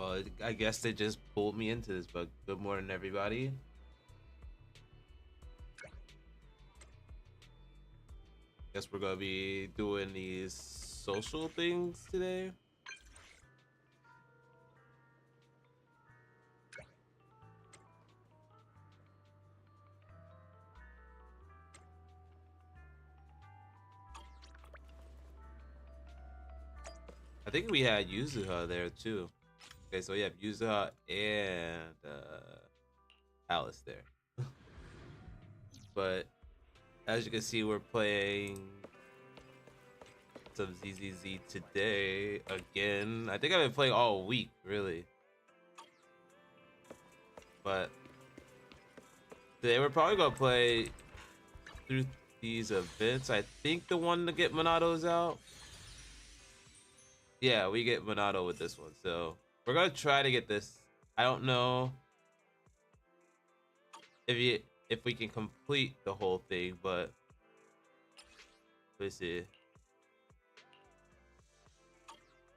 Well, I guess they just pulled me into this, but good morning, everybody. Guess we're gonna be doing these social things today. I think we had Yuzuha there too. Okay, so we have Yuzuha and Alice there. But as you can see, we're playing some ZZZ today again. I think I've been playing all week, really. But today we're probably gonna play through these events. I think the one to get Monado's out. Yeah, we get Monado with this one. So we're gonna try to get this. I don't know if we can complete the whole thing, but let's see.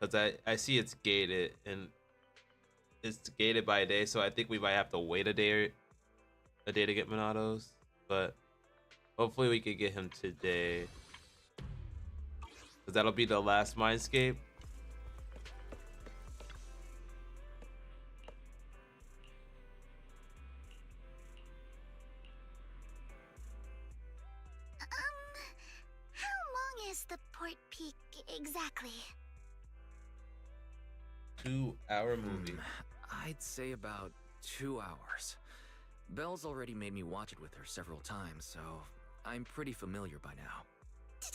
Cause I see it's gated and it's gated by a day, so I think we might have to wait a day to get Monado's. But hopefully we could get him today. Cause that'll be the last Mindscape. How long is the port peak exactly? 2-hour movie. I'd say about 2 hours. Belle's already made me watch it with her several times, so I'm pretty familiar by now. 2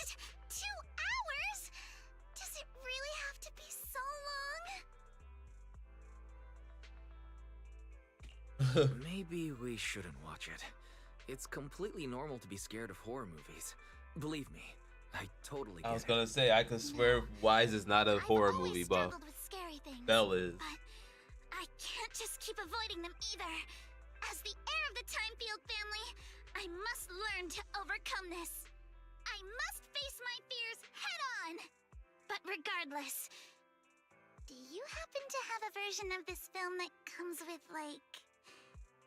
hours? Does it really have to be so long? Maybe we shouldn't watch it. It's completely normal to be scared of horror movies. Believe me, I totally get it. I was gonna say, I could swear Wise is not a horror movie buff. Belle is. But I can't just keep avoiding them either. As the heir of the Timefield family, I must learn to overcome this. I must face my fears head on. But regardless, do you happen to have a version of this film that comes with, like,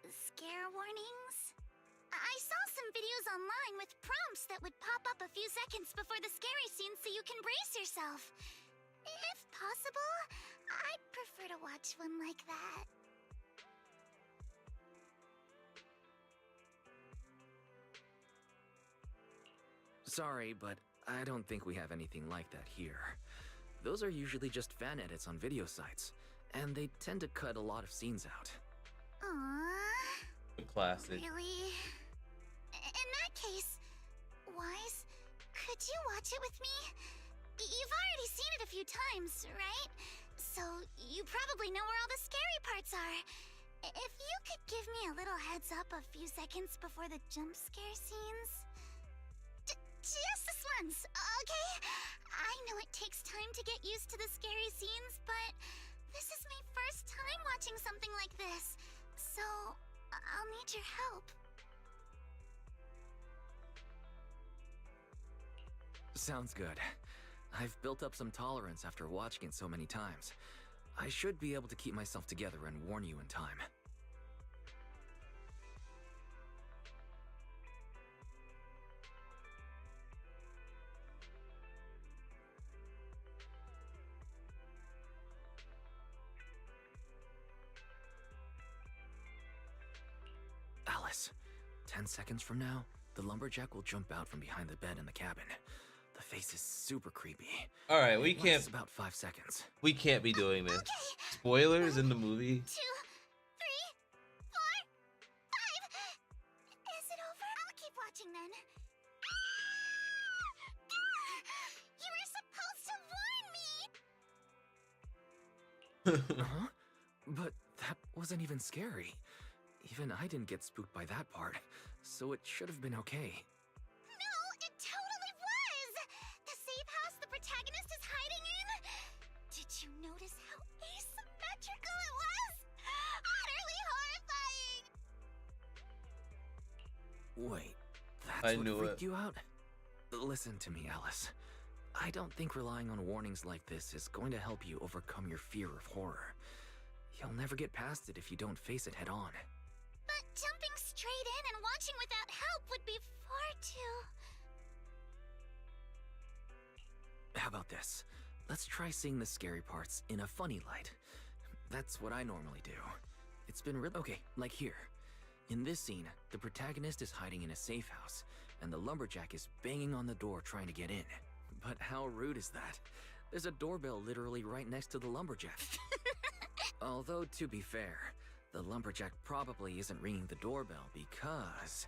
scare warnings? I saw some videos online with prompts that would pop up a few seconds before the scary scene so you can brace yourself. If possible, I'd prefer to watch one like that. Sorry, but I don't think we have anything like that here. Those are usually just fan edits on video sites, and they tend to cut a lot of scenes out. Aww. Classic. Really? In that case, Wise, could you watch it with me? You've already seen it a few times, right? So you probably know where all the scary parts are. If you could give me a little heads up a few seconds before the jump scare scenes. Just this once, okay? I know it takes time to get used to the scary scenes, but this is my first time watching something like this. So I'll need your help. Sounds good. I've built up some tolerance after watching it so many times. I should be able to keep myself together and warn you in time. Alice, 10 seconds from now, the lumberjack will jump out from behind the bed in the cabin. The face is super creepy. All right, we It can't. lasts about 5 seconds. We can't be doing this. Okay. Spoilers in the movie. 2, 3, 4, 5. Is it over? I'll keep watching then. You were supposed to warn me! Huh? But that wasn't even scary. Even I didn't get spooked by that part, so it should have been okay. No, it totally was! The safe house the protagonist is hiding in? Did you notice how asymmetrical it was? Utterly horrifying! Wait, that's I what knew freaked it. you out? Listen to me, Alice. I don't think relying on warnings like this is going to help you overcome your fear of horror. You'll never get past it if you don't face it head on. But jumping straight in and watching without help would be far too... How about this? Let's try seeing the scary parts in a funny light. That's what I normally do. It's been real. Okay, like here. In this scene, the protagonist is hiding in a safe house, and the lumberjack is banging on the door trying to get in. But how rude is that? There's a doorbell literally right next to the lumberjack. Although, to be fair, the lumberjack probably isn't ringing the doorbell because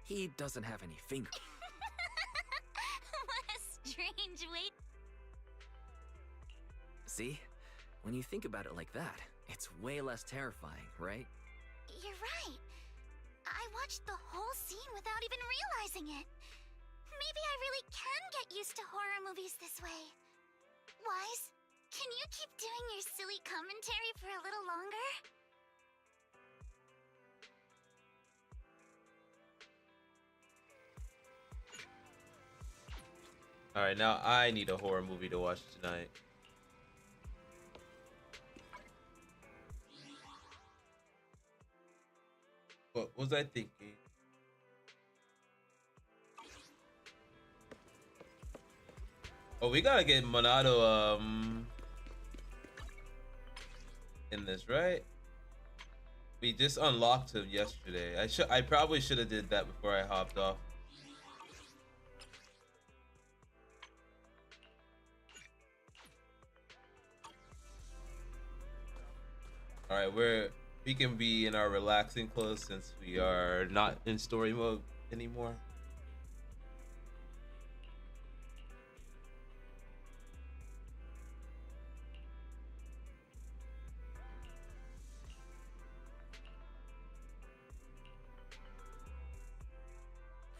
he doesn't have any fingers. What a strange way... See? When you think about it like that, it's way less terrifying, right? You're right. I watched the whole scene without even realizing it. Maybe I really can get used to horror movies this way. Wise, can you keep doing your silly commentary for a little longer? Alright, now I need a horror movie to watch tonight. What was I thinking? Oh, we gotta get Monado in this, right? We just unlocked him yesterday. I probably should have did that before I hopped off. All right, we can be in our relaxing clothes since we are not in story mode anymore.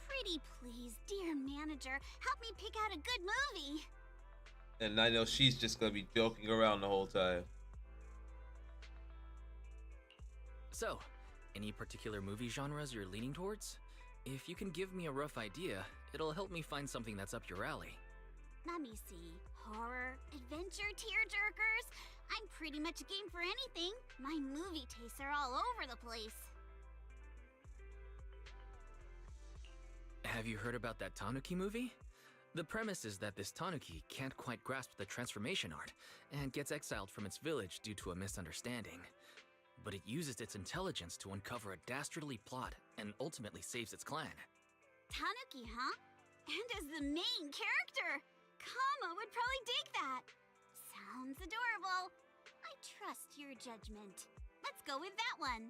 Pretty please, dear manager, help me pick out a good movie. And I know she's just gonna be joking around the whole time. So, any particular movie genres you're leaning towards? If you can give me a rough idea, it'll help me find something that's up your alley. Let me see. Horror, adventure, tearjerkers. I'm pretty much game for anything. My movie tastes are all over the place. Have you heard about that Tanuki movie? The premise is that this Tanuki can't quite grasp the transformation art and gets exiled from its village due to a misunderstanding. But it uses its intelligence to uncover a dastardly plot and ultimately saves its clan. Tanuki, huh? And as the main character! Kama would probably dig that. Sounds adorable. I trust your judgment. Let's go with that one.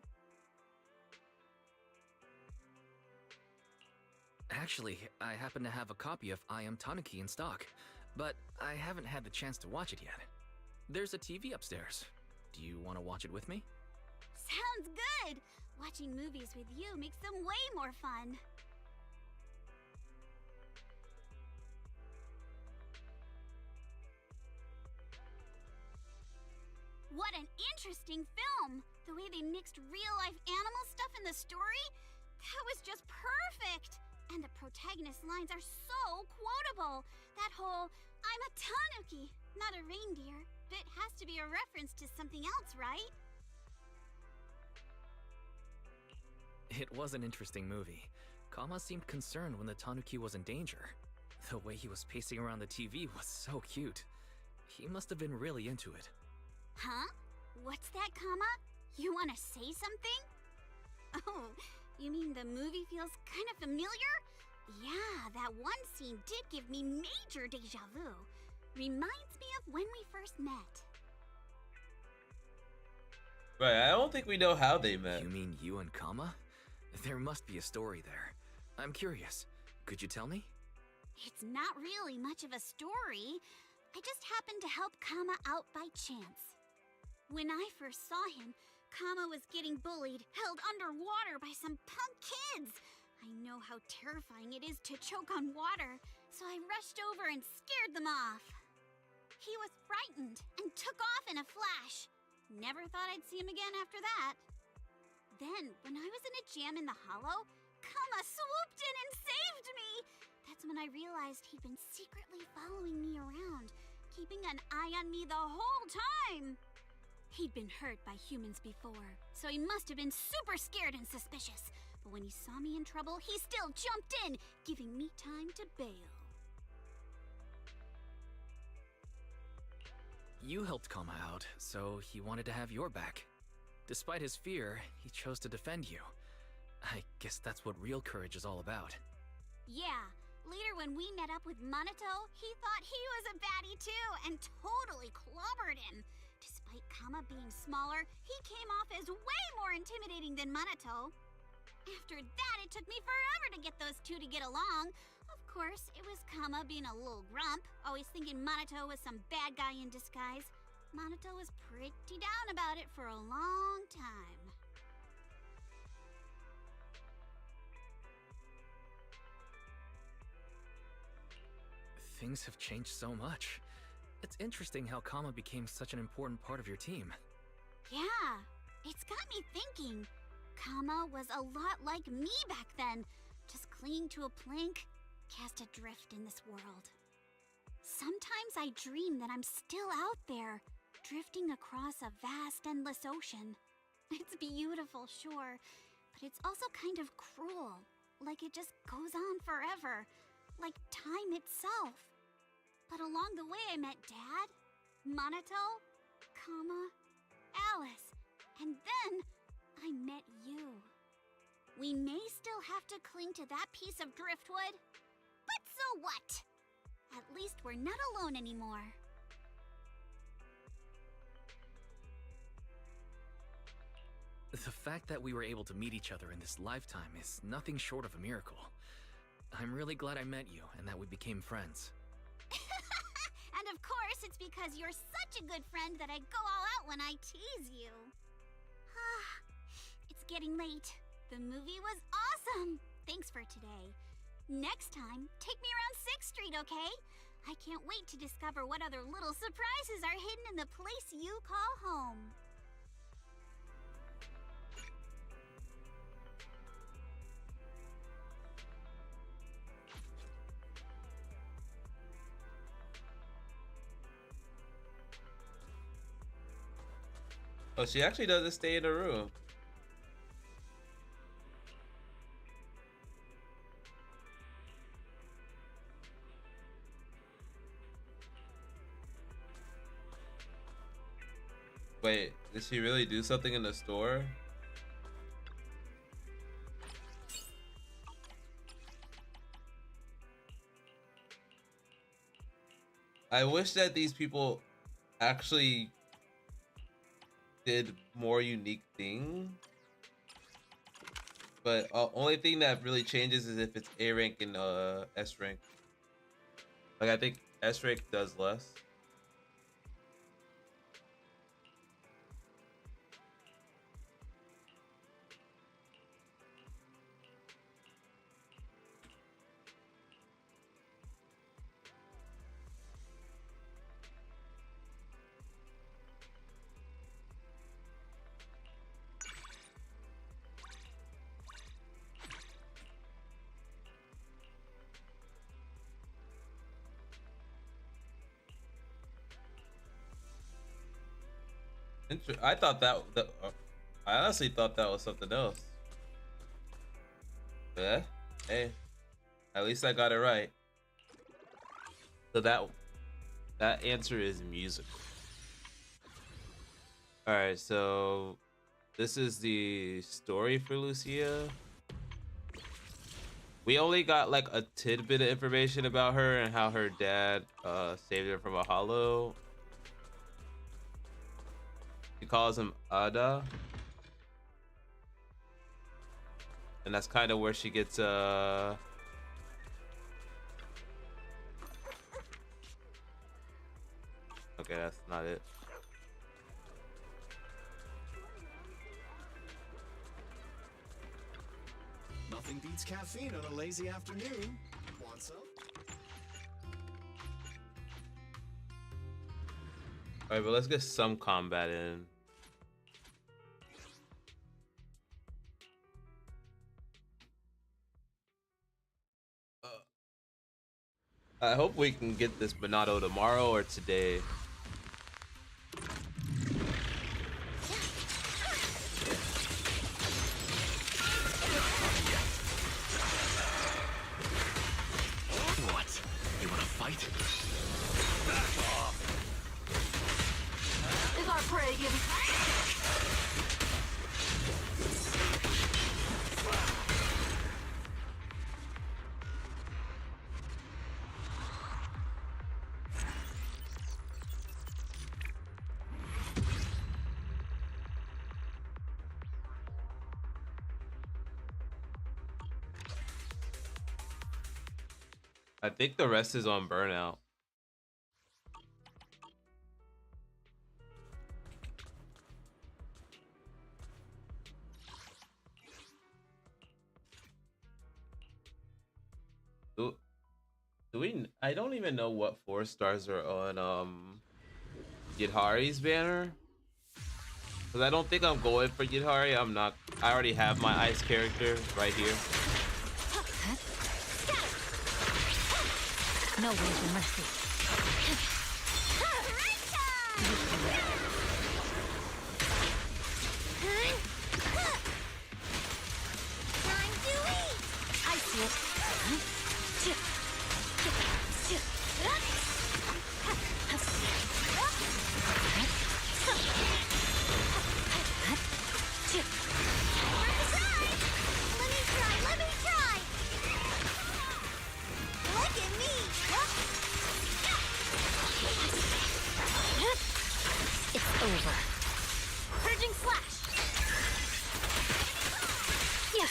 Actually, I happen to have a copy of I Am Tanuki in stock, but I haven't had the chance to watch it yet. There's a TV upstairs. Do you want to watch it with me? Sounds good! Watching movies with you makes them way more fun. What an interesting film! The way they mixed real-life animal stuff in the story? That was just perfect! And the protagonist's lines are so quotable! That whole, I'm a tanuki, not a reindeer, bit has to be a reference to something else, right? It was an interesting movie. Kama seemed concerned when the Tanuki was in danger. The way he was pacing around the TV was so cute. He must have been really into it. Huh? What's that, Kama? You want to say something? Oh, you mean the movie feels kind of familiar? Yeah, that one scene did give me major deja vu. Reminds me of when we first met. Right, I don't think we know how they met. You mean you and Kama? There must be a story there. I'm curious. Could you tell me? It's not really much of a story. I just happened to help Kama out by chance. When I first saw him, Kama was getting bullied, held underwater by some punk kids. I know how terrifying it is to choke on water, so I rushed over and scared them off. He was frightened and took off in a flash. Never thought I'd see him again after that. Then, when I was in a jam in the hollow, Kama swooped in and saved me! That's when I realized he'd been secretly following me around, keeping an eye on me the whole time. He'd been hurt by humans before, so he must have been super scared and suspicious. But when he saw me in trouble, he still jumped in, giving me time to bail. You helped Kama out, so he wanted to have your back. Despite his fear, he chose to defend you. I guess that's what real courage is all about. Yeah, later when we met up with Minato, he thought he was a baddie too, and totally clobbered him. Despite Kama being smaller, he came off as way more intimidating than Minato. After that, it took me forever to get those two to get along. Of course, it was Kama being a little grump, always thinking Minato was some bad guy in disguise. Minato was pretty down about it for a long time. Things have changed so much. It's interesting how Kama became such an important part of your team. Yeah, it's got me thinking. Kama was a lot like me back then, just clinging to a plank, cast adrift in this world. Sometimes I dream that I'm still out there, drifting across a vast, endless ocean. It's beautiful, sure, but it's also kind of cruel, like it just goes on forever, like time itself. But along the way I met Dad, Minato, Kama, Alice, and then I met you. We may still have to cling to that piece of driftwood, but so what? At least we're not alone anymore. The fact that we were able to meet each other in this lifetime is nothing short of a miracle. I'm really glad I met you and that we became friends. And of course, it's because you're such a good friend that I go all out when I tease you. It's getting late. The movie was awesome. Thanks for today. Next time, take me around 6th Street, okay? I can't wait to discover what other little surprises are hidden in the place you call home. Oh, she actually doesn't stay in the room. Wait, did she really do something in the store? I wish that these people actually did more unique things, but only thing that really changes is if it's A rank and S rank. Like I think S rank does less. I thought that I honestly thought that was something else. Yeah, hey, at least I got it right. So that answer is musical. All right, so this is the story for Lucia. We only got like a tidbit of information about her and how her dad saved her from a hollow. He calls him Ada, and that's kind of where she gets okay, that's not it. Nothing beats caffeine on a lazy afternoon. Want some? All right, but let's get some combat in. I hope we can get this Minato tomorrow or today. I think the rest is on Burnout. Do, do we? I don't even know what 4 stars are on Yidhari's banner. Cause I don't think I'm going for Yidhari. I'm not. I already have my ice character right here. No way for mercy. Time to eat. I see it. Let me try. Look at me. It's over. Purging slash. Yeah.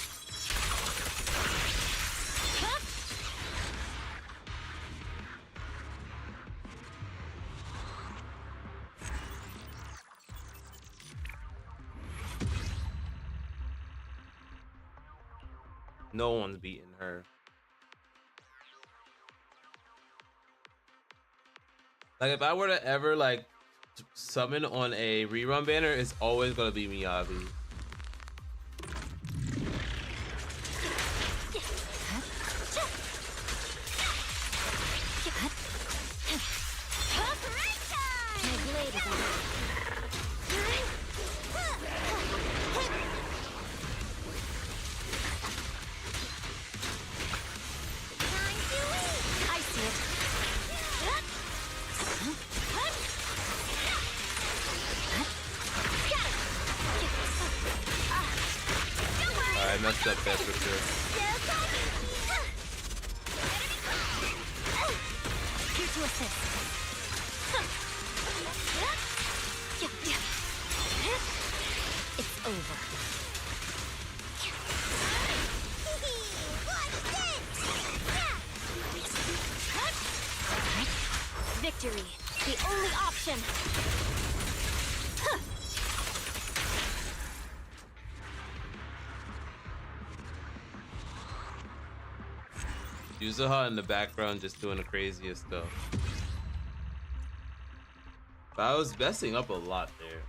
No one's beating her. Like if I were to ever like summon on a rerun banner, it's always gonna be Miyabi. I messed up that for sure. Here to assist. It's over. Victory, the only option. Yuzuha in the background just doing the craziest stuff. But I was messing up a lot there.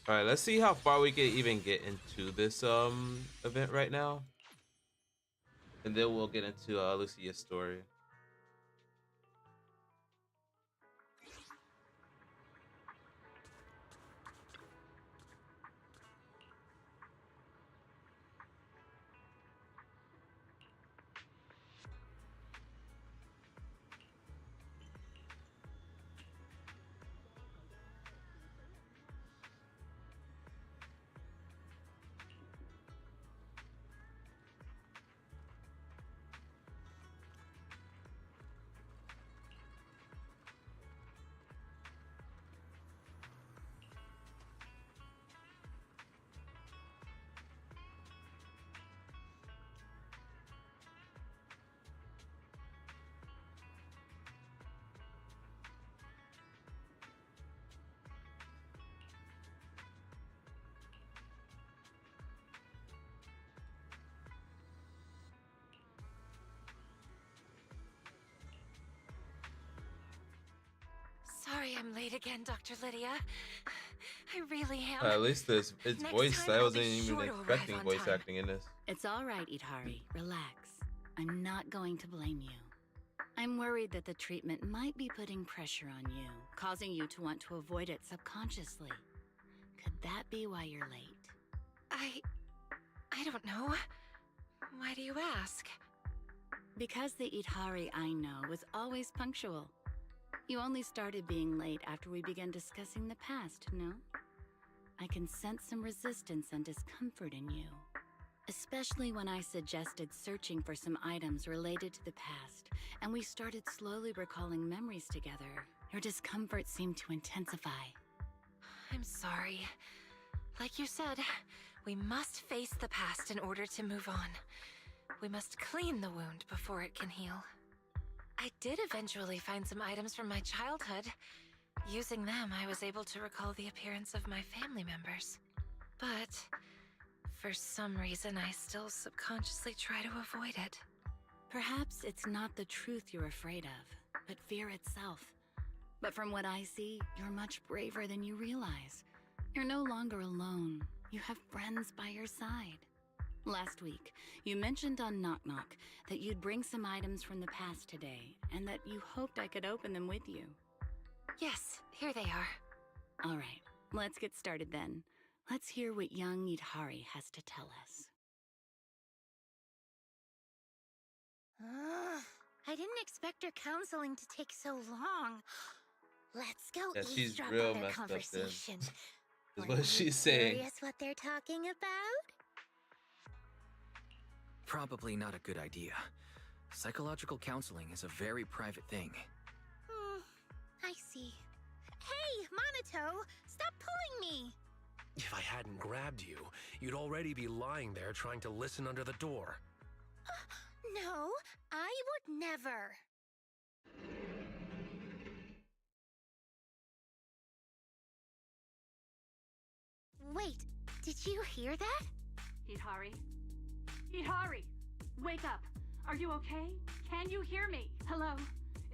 All right, let's see how far we can even get into this event right now, and then we'll get into Lucia's story. Sorry I'm late again, Dr. Lydia. I really am. At least its Next voice. time I I'll wasn't be even sure to expecting arrive on voice time. acting in this. It's all right, Idhari. Relax. I'm not going to blame you. I'm worried that the treatment might be putting pressure on you, causing you to want to avoid it subconsciously. Could that be why you're late? I don't know. Why do you ask? Because the Itari I know was always punctual. You only started being late after we began discussing the past, no? I can sense some resistance and discomfort in you. Especially when I suggested searching for some items related to the past, and we started slowly recalling memories together. Your discomfort seemed to intensify. I'm sorry. Like you said, we must face the past in order to move on. We must clean the wound before it can heal. I did eventually find some items from my childhood. Using them, I was able to recall the appearance of my family members. But for some reason, I still subconsciously try to avoid it. Perhaps it's not the truth you're afraid of, but fear itself. But from what I see, you're much braver than you realize. You're no longer alone. You have friends by your side. Last week, you mentioned on Knock Knock that you'd bring some items from the past today, and that you hoped I could open them with you. Yes, here they are. All right, let's get started then. Let's hear what young Itari has to tell us. I didn't expect her counseling to take so long. Let's go Yeah, she's eavesdrop real on their messed up then. conversation. Is Wanna what she's be saying. curious what they're talking about? Probably not a good idea. Psychological counseling is a very private thing. I see. Hey, Monato! Stop pulling me! If I hadn't grabbed you, you'd already be lying there trying to listen under the door. No, I would never. Wait, did you hear that? Itari? Itari! Wake up! Are you okay? Can you hear me? Hello?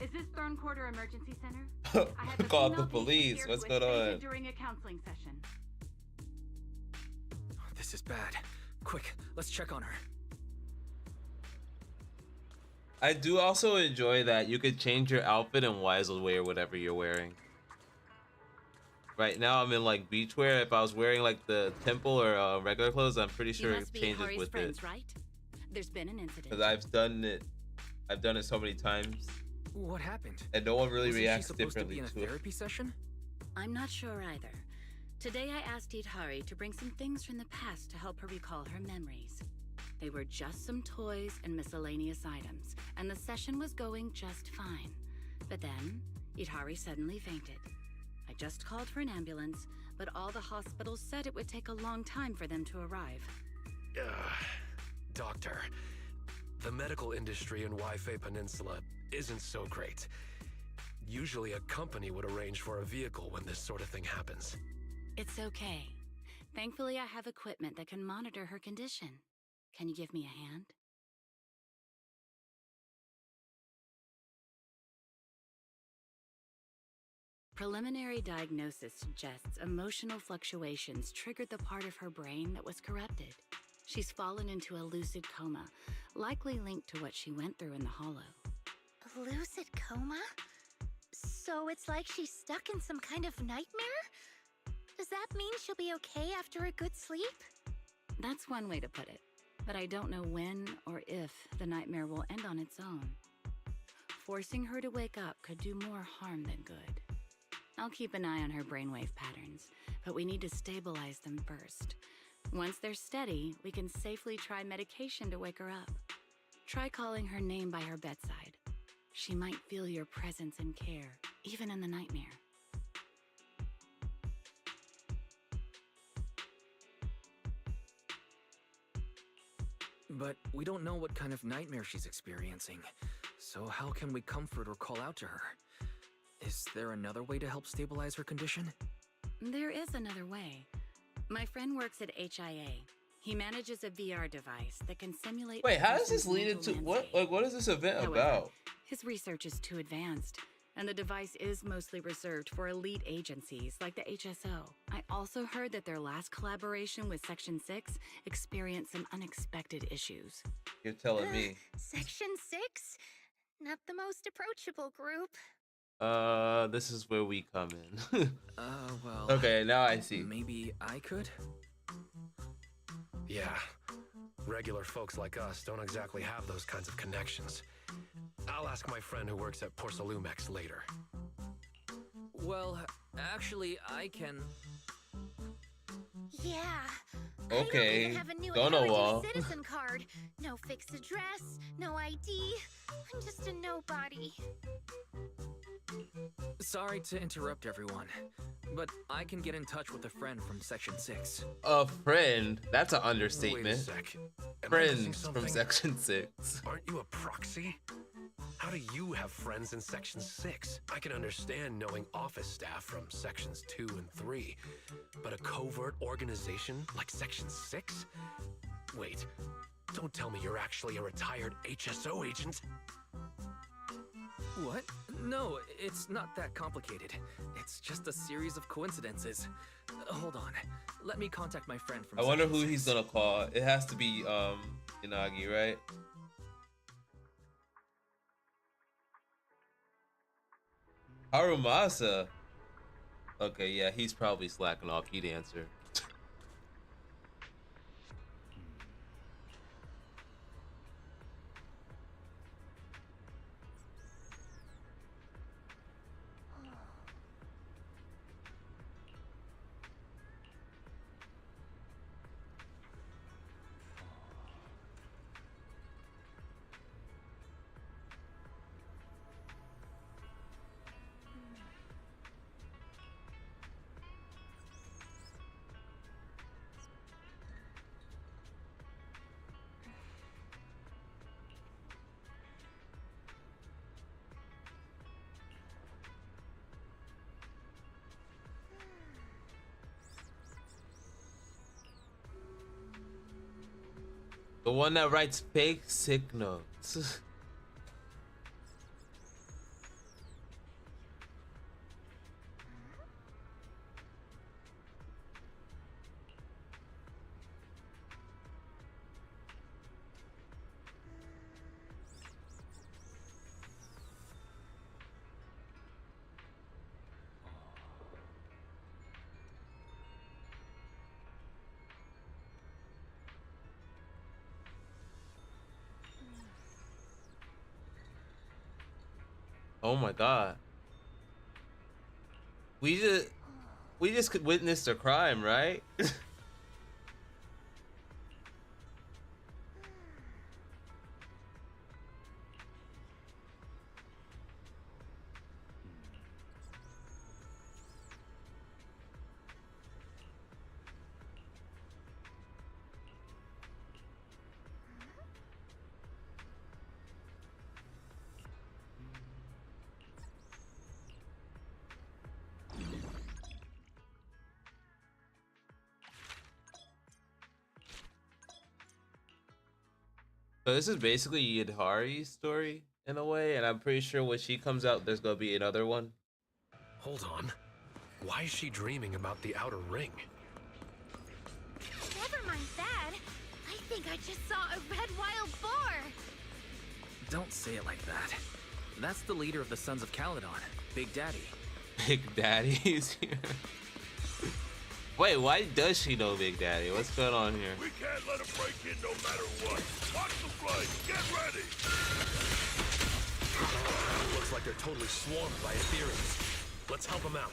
Is this Thorn Quarter Emergency Center? I have a Call the female patient police. here What's who going was fainted on? during a counseling session. This is bad. Quick, let's check on her. I do also enjoy that you could change your outfit and Weisel wear whatever you're wearing. Right now I'm in like beachwear. If I was wearing like the temple or regular clothes, I'm pretty sure You it must be changes Itari's with friends, it. right? There's been an incident. Because I've done it so many times, What happened? and no one really Wasn't reacts she supposed to differently be in a to it. therapy session? I'm not sure either. Today I asked Itari to bring some things from the past to help her recall her memories. They were just some toys and miscellaneous items, and the session was going just fine. But then, Itari suddenly fainted. I just called for an ambulance, but all the hospitals said it would take a long time for them to arrive. Doctor, the medical industry in Waifei Peninsula isn't so great. Usually a company would arrange for a vehicle when this sort of thing happens. It's okay. Thankfully, I have equipment that can monitor her condition. Can you give me a hand? Preliminary diagnosis suggests emotional fluctuations triggered the part of her brain that was corrupted. She's fallen into a lucid coma, likely linked to what she went through in the Hollow. A lucid coma? So it's like she's stuck in some kind of nightmare? Does that mean she'll be okay after a good sleep? That's one way to put it, but I don't know when or if the nightmare will end on its own. Forcing her to wake up could do more harm than good. I'll keep an eye on her brainwave patterns, but we need to stabilize them first. Once they're steady, we can safely try medication to wake her up. Try calling her name by her bedside. She might feel your presence and care, even in the nightmare. But we don't know what kind of nightmare she's experiencing. So how can we comfort or call out to her? Is there another way to help stabilize her condition? There is another way. My friend works at HIA. He manages a VR device that can simulate. Wait, how does person's this lead mental into what? landscape. Like, what is this event However, about? His research is too advanced, and the device is mostly reserved for elite agencies like the HSO. I also heard that their last collaboration with Section 6 experienced some unexpected issues. You're telling me. Section 6? Not the most approachable group. This is where we come in. Well... Okay, now I see. Maybe I could? Yeah. Regular folks like us don't exactly have those kinds of connections. I'll ask my friend who works at Porcelumex later. Well, actually, I can... Yeah. Okay, I don't even have a new don't know wall. citizen card. No fixed address, no ID. I'm just a nobody. Sorry to interrupt everyone, but I can get in touch with a friend from Section 6. A friend? That's an Wait a understatement. sec. Am I missing Friends from something? Section 6. Aren't you a proxy? How do you have friends in Section 6? I can understand knowing office staff from Sections 2 and 3, but a covert organization like Section 6? Wait, don't tell me you're actually a retired HSO agent. What? No, it's not that complicated. It's just a series of coincidences. Hold on. Let me contact my friend from I wonder Section who he's 6. gonna call. It has to be Inagi, right? Harumasa. Okay, yeah, he's probably slacking off. He'd answer. The one that writes fake sick notes. Oh my god. We just witnessed a crime, right? So this is basically Yidhari's story in a way, and I'm pretty sure when she comes out, there's gonna be another one. Hold on. Why is she dreaming about the outer ring? Never mind that. I think I just saw a red wild boar. Don't say it like that. That's the leader of the Sons of Caledon, Big Daddy. Big Daddy is here. Wait, why does she know Big Daddy? What's going on here? We can't let him break in no matter what. Watch the flight. Get ready. Looks like they're totally swarmed by Ethereals. Let's help them out.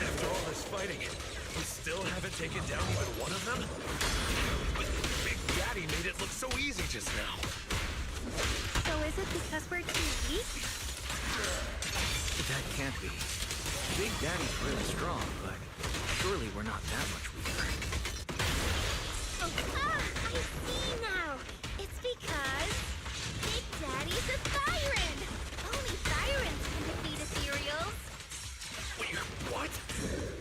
After all this fighting, we still haven't taken down even one of them? Big Daddy made it look so easy just now. So is it because we're too weak? That can't be. Big Daddy's really strong, but surely we're not that much weaker. Oh, I see now. It's because Big Daddy's a Thyran. Only Thyrans can defeat Ethereals. Wait, what?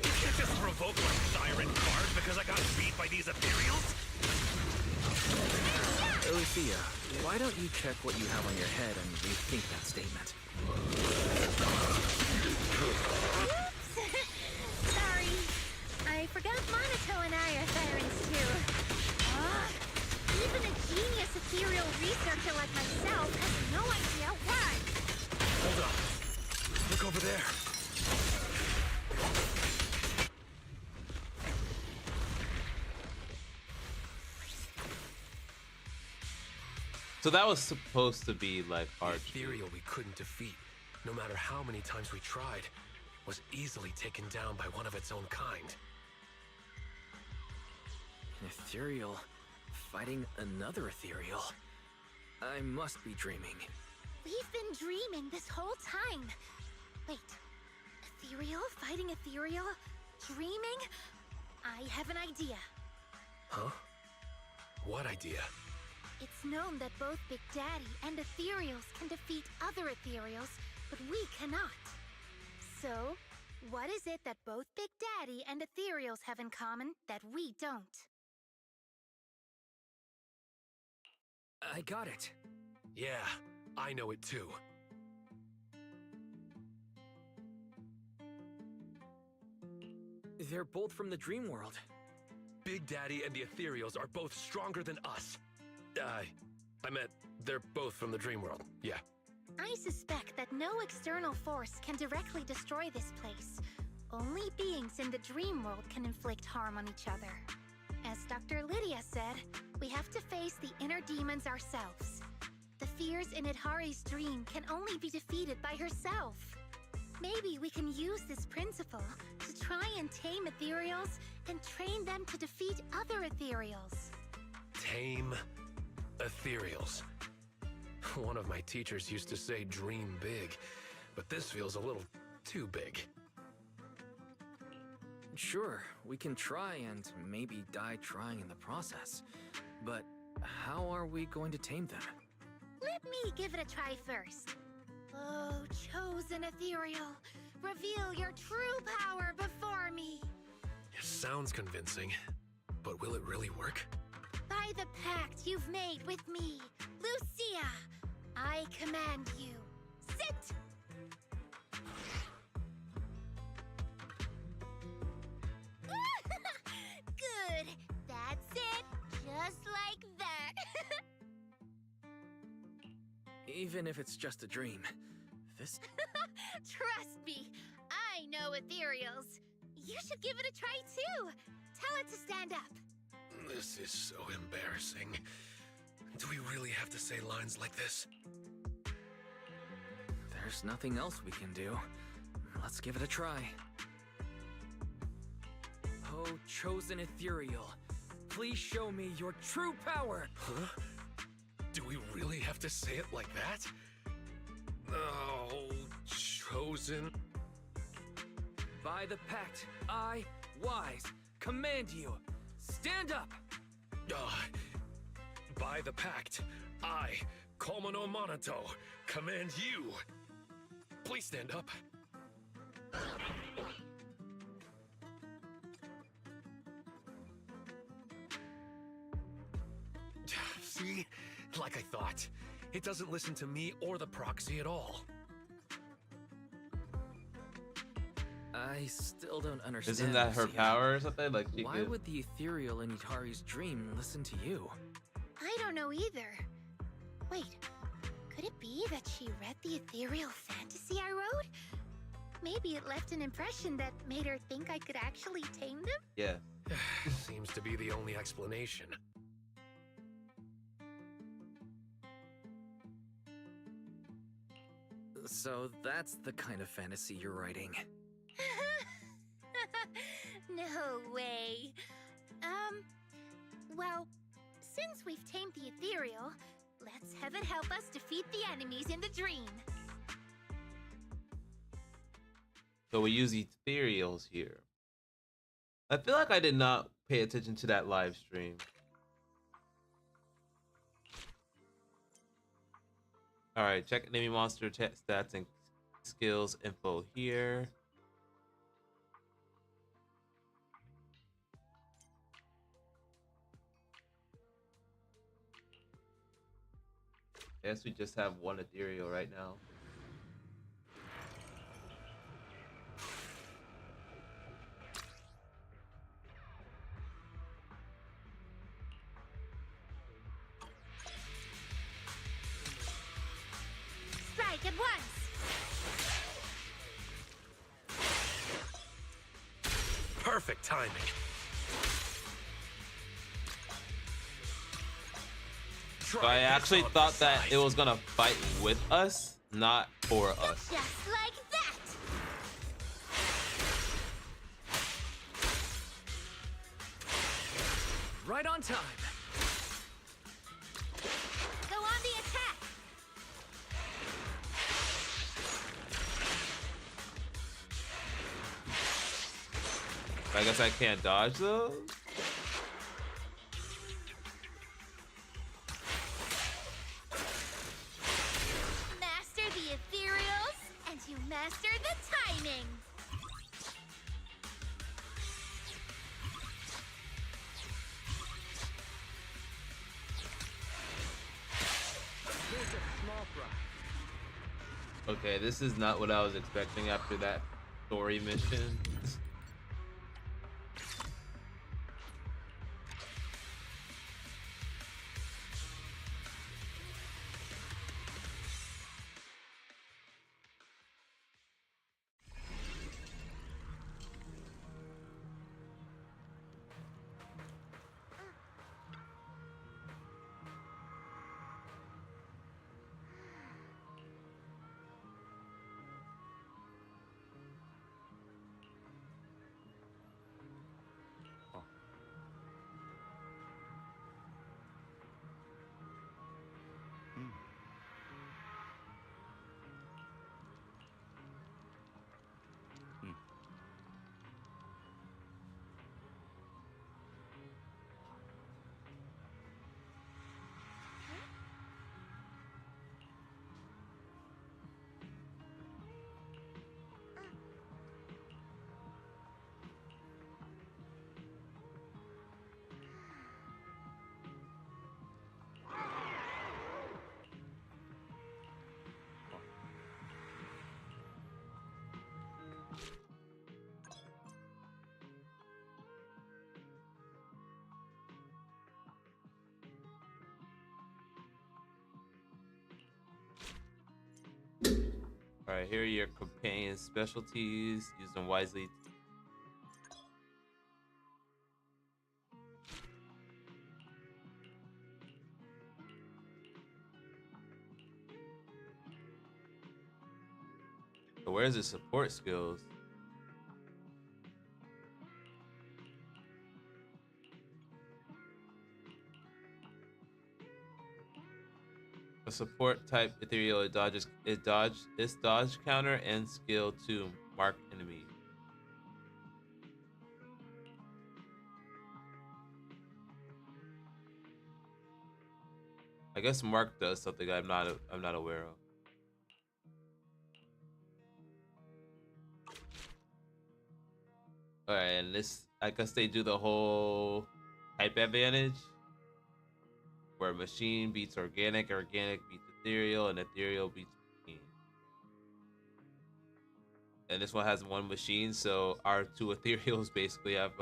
You can't just revoke my Siren card because I got beat by these Ethereals? Lucia, why don't you check what you have on your head and rethink that statement? Oops. Sorry. I forgot Monaco and I are Thyrans too. So that was supposed to be like The hard. ethereal we couldn't defeat, no matter how many times we tried, was easily taken down by one of its own kind. An ethereal fighting another ethereal. I must be dreaming. We've been dreaming this whole time. Wait, ethereal fighting ethereal? Dreaming? I have an idea. Huh? What idea? It's known that both Big Daddy and ethereals can defeat other ethereals, but we cannot. So, what is it that both Big Daddy and ethereals have in common that we don't? I got it. Yeah, I know it too. They're both from the dream world. Big Daddy and the ethereals are both stronger than us. I meant they're both from the dream world. Yeah. I suspect that no external force can directly destroy this place. Only beings in the dream world can inflict harm on each other. As Dr. Lydia said, we have to face the inner demons ourselves. The fears in Idhari's dream can only be defeated by herself. Maybe we can use this principle to try and tame ethereals and train them to defeat other ethereals. Tame ethereals. One of my teachers used to say dream big, but this feels a little too big. Sure, we can try and maybe die trying in the process. But how are we going to tame them? Let me give it a try first. Oh, chosen ethereal, reveal your true power before me. It sounds convincing, but will it really work? By the pact you've made with me, Lucia, I command you. Sit! Good. That's it. Just like that. Even if it's just a dream, this... Trust me, I know ethereals. You should give it a try too. Tell it to stand up. This is so embarrassing. Do we really have to say lines like this? There's nothing else we can do. Let's give it a try. Oh, chosen ethereal, please show me your true power. Huh? Do we really have to say it like that? Oh, chosen. By the pact, I, Wise, command you. Stand up! By the pact, I, Komono Monato, command you. Please stand up. See? Like I thought. It doesn't listen to me or the proxy at all. I still don't understand. Isn't that her Lucia. power or something? Like she Why could... would the ethereal in Itari's dream listen to you? I don't know either. Wait, could it be that she read the ethereal fantasy I wrote? Maybe it left an impression that made her think I could actually tame them? Yeah. Seems to be the only explanation. So that's the kind of fantasy you're writing. No way. Well, since we've tamed the ethereal, let's have it help us defeat the enemies in the dream. So we use ethereals here. I feel like I did not pay attention to that live stream. Alright, check enemy monster stats and skills info here. I guess we just have one ethereal right now. Strike at once! Perfect timing. try So I this actually on thought for that size. it was gonna fight with us, not for us. Just like that! Right on time. Go on the attack! I guess I can't dodge those. Master the ethereals, and you master the timing! Okay, this is not what I was expecting after that story mission. Alright, here are your companion specialties. Use them wisely. So where's the support skills? A support type ethereal, its dodge counter and skill to mark enemies. I guess Mark does something I'm not aware of. All right, and this, I guess they do the whole type advantage, where machine beats organic, organic beats ethereal, and ethereal beats machine. And this one has one machine, so our two ethereals basically have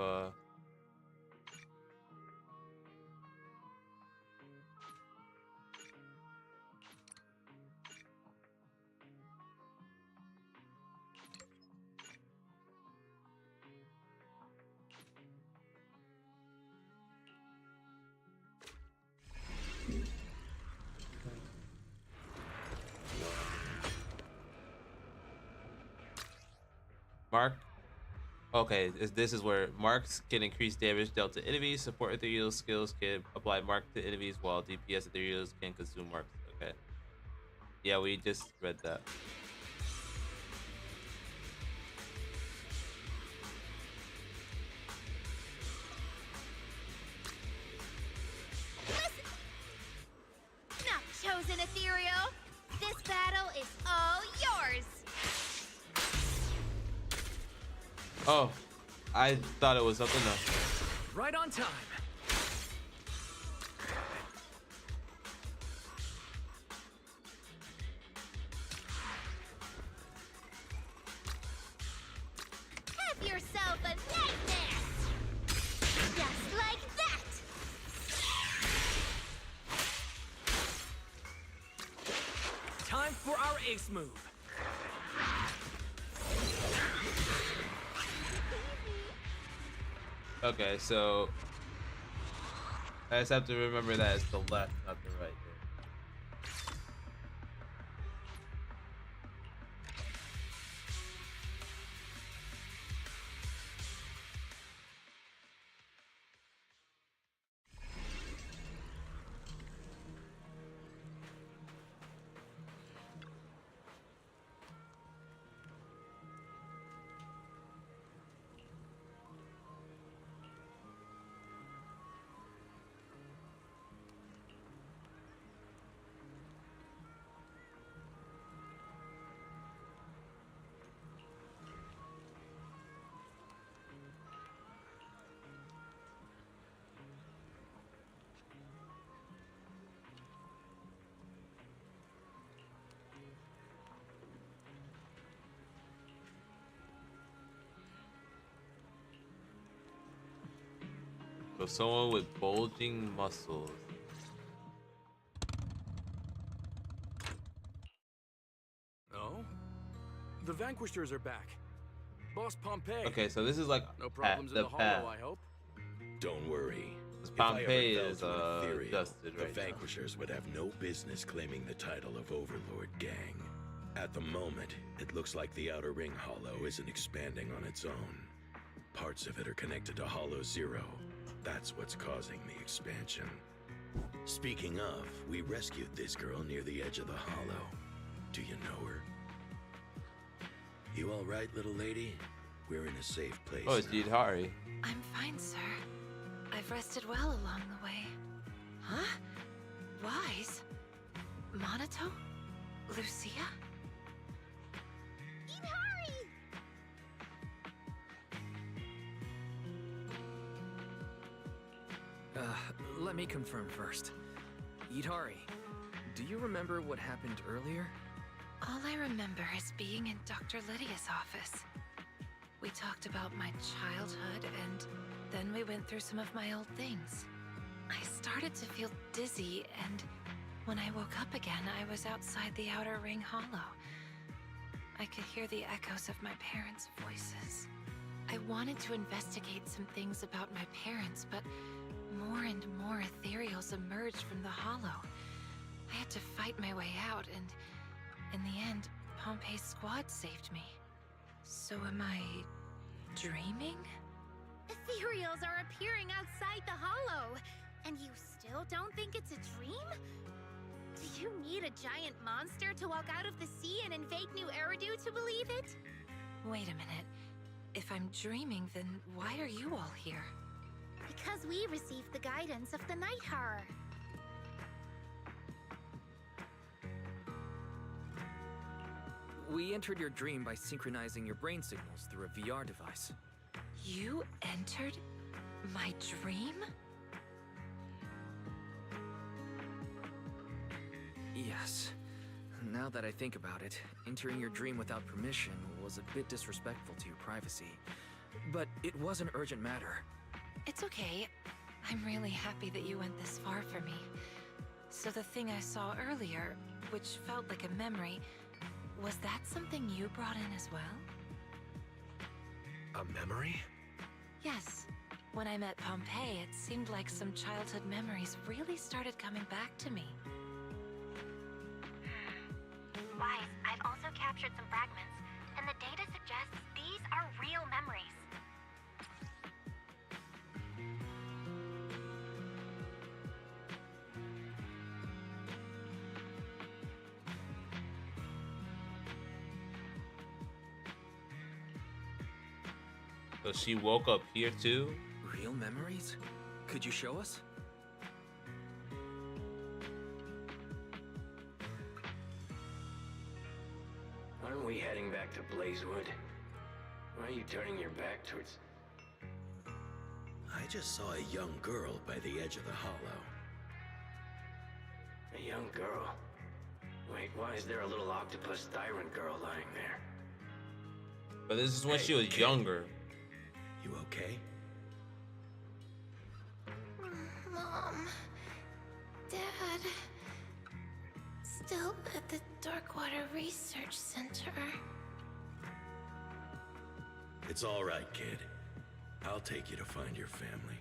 Mark. Okay, this is where marks can increase damage dealt to enemies. Support ethereal skills can apply mark to enemies, while DPS ethereals can consume marks. Okay. Yeah, we just read that. Not chosen ethereal! This battle is all yours! Oh, I thought it was something else. Right on time. Have yourself a nightmare! Just like that! Time for our ace move. Okay, so I just have to remember that it's the left, not the right. So someone with bulging muscles. Oh? The Vanquishers are back. Boss Pompeii. Okay, so this is like No problems in the hollow, I hope. Don't worry. This If I ever Pompeii fell is to an ethereal, dusted the right now. Vanquishers would have no business claiming the title of Overlord Gang. At the moment, it looks like the Outer Ring Hollow isn't expanding on its own. Parts of it are connected to Hollow Zero. That's what's causing the expansion. Speaking of, we rescued this girl near the edge of the hollow. Do you know her? You all right, little lady? We're in a safe place. Oh, it's now. Yidhari. I'm fine, sir. I've rested well along the way. Huh? Wise? Monato? Lucia? Hurry! Let me confirm first. Yidhari, do you remember what happened earlier? All I remember is being in Dr. Lydia's office. We talked about my childhood, and then we went through some of my old things. I started to feel dizzy, and when I woke up again, I was outside the Outer Ring Hollow. I could hear the echoes of my parents' voices. I wanted to investigate some things about my parents, but more and more ethereals emerged from the hollow. I had to fight my way out, and in the end, Pompeii's squad saved me. So am I dreaming? Ethereals are appearing outside the hollow, and you still don't think it's a dream? Do you need a giant monster to walk out of the sea and invade New Eridu to believe it? Wait a minute. If I'm dreaming, then why are you all here? Because we received the guidance of the Night Horror. We entered your dream by synchronizing your brain signals through a VR device. You entered my dream? Yes. Now that I think about it, entering your dream without permission was a bit disrespectful to your privacy. But it was an urgent matter. It's okay. I'm really happy that you went this far for me. So the thing I saw earlier, which felt like a memory, was that something you brought in as well? A memory? Yes. When I met Pompeii, it seemed like some childhood memories really started coming back to me. Wise, I've also captured some fragments, and the data suggests these are real memories. So she woke up here too? Real memories? Could you show us? Aren't we heading back to Blazewood? Why are you turning your back towards... I just saw a young girl by the edge of the hollow. A young girl? Wait, why is there a little octopus tyrant girl lying there? But this is when Hey, she was kid. younger. You okay? Mom. Dad. Still at the Darkwater Research Center. It's all right, kid. I'll take you to find your family.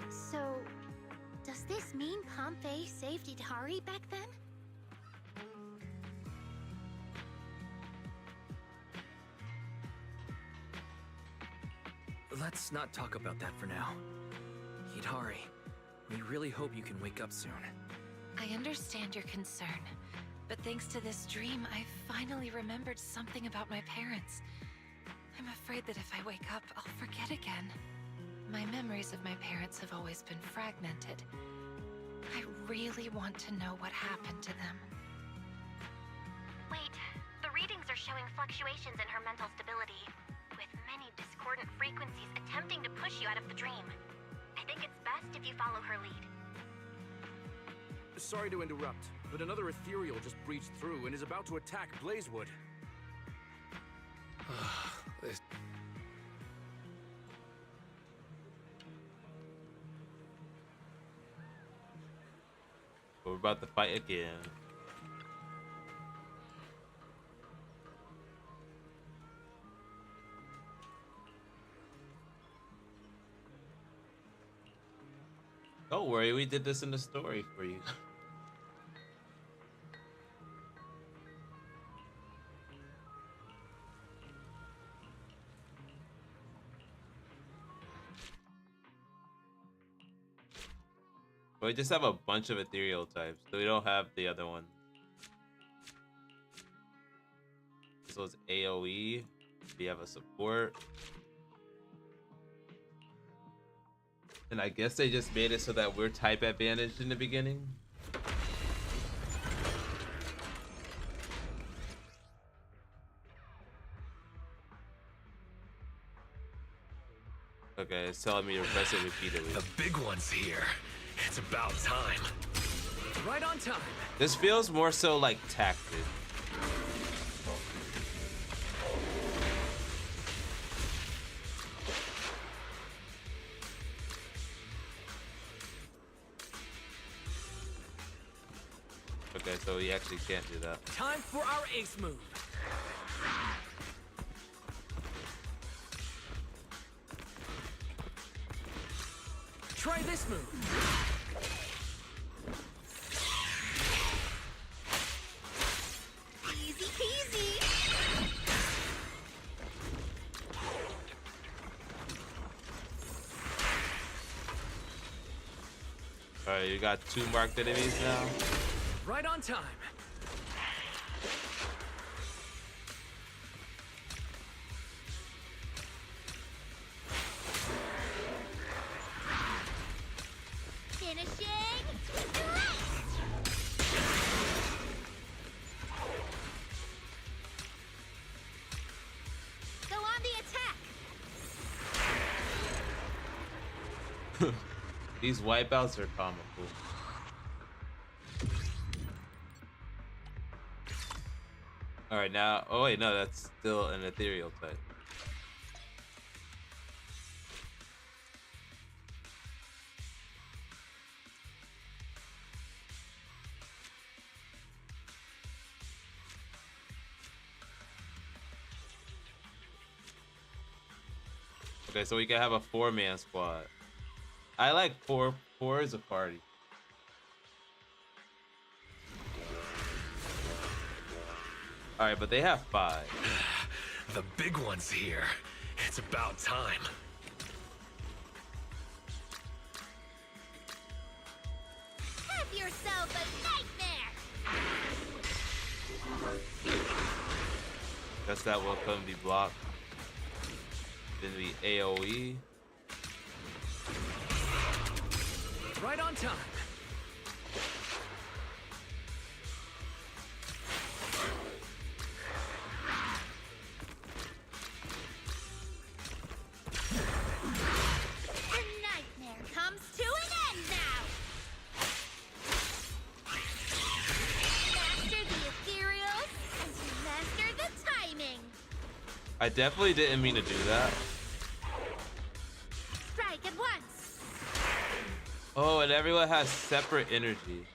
So, does this mean Pompeii saved Yidhari back then? Let's not talk about that for now. Yidhari, we really hope you can wake up soon. I understand your concern, but thanks to this dream, I finally remembered something about my parents. I'm afraid that if I wake up, I'll forget again. My memories of my parents have always been fragmented. I really want to know what happened to them. Wait, the readings are showing fluctuations in her mental stability, with many discordant frequencies attempting to push you out of the dream. I think it's best if you follow her lead. Sorry to interrupt, but another ethereal just breached through and is about to attack Blazewood. We're about to fight again. Don't worry, we did this in the story for you. We just have a bunch of ethereal types, so we don't have the other one. So it's AoE. We have a support. And I guess they just made it so that we're type advantaged in the beginning. Okay, it's telling me to press it repeatedly. The big one's here. It's about time. Right on time. This feels more so like tactic. Okay, so he actually can't do that. Time for our ace move. Try this move. Easy peasy. Alright, you got 2 marked enemies now. Right on time. Finishing. Go on the attack. These wipeouts are comical. Alright, now. Oh, wait, no, that's still an ethereal type. Okay, so we can have a 4-man squad. I like 4. 4 is a party. Alright, but they have 5. The big one's here. It's about time. Have yourself a nightmare. Guess that will come be blocked. Then the AoE. Right on time. The nightmare comes to an end now. Master the ethereals and master the timing. I definitely didn't mean to do that. Strike at once. Oh, and everyone has separate energy.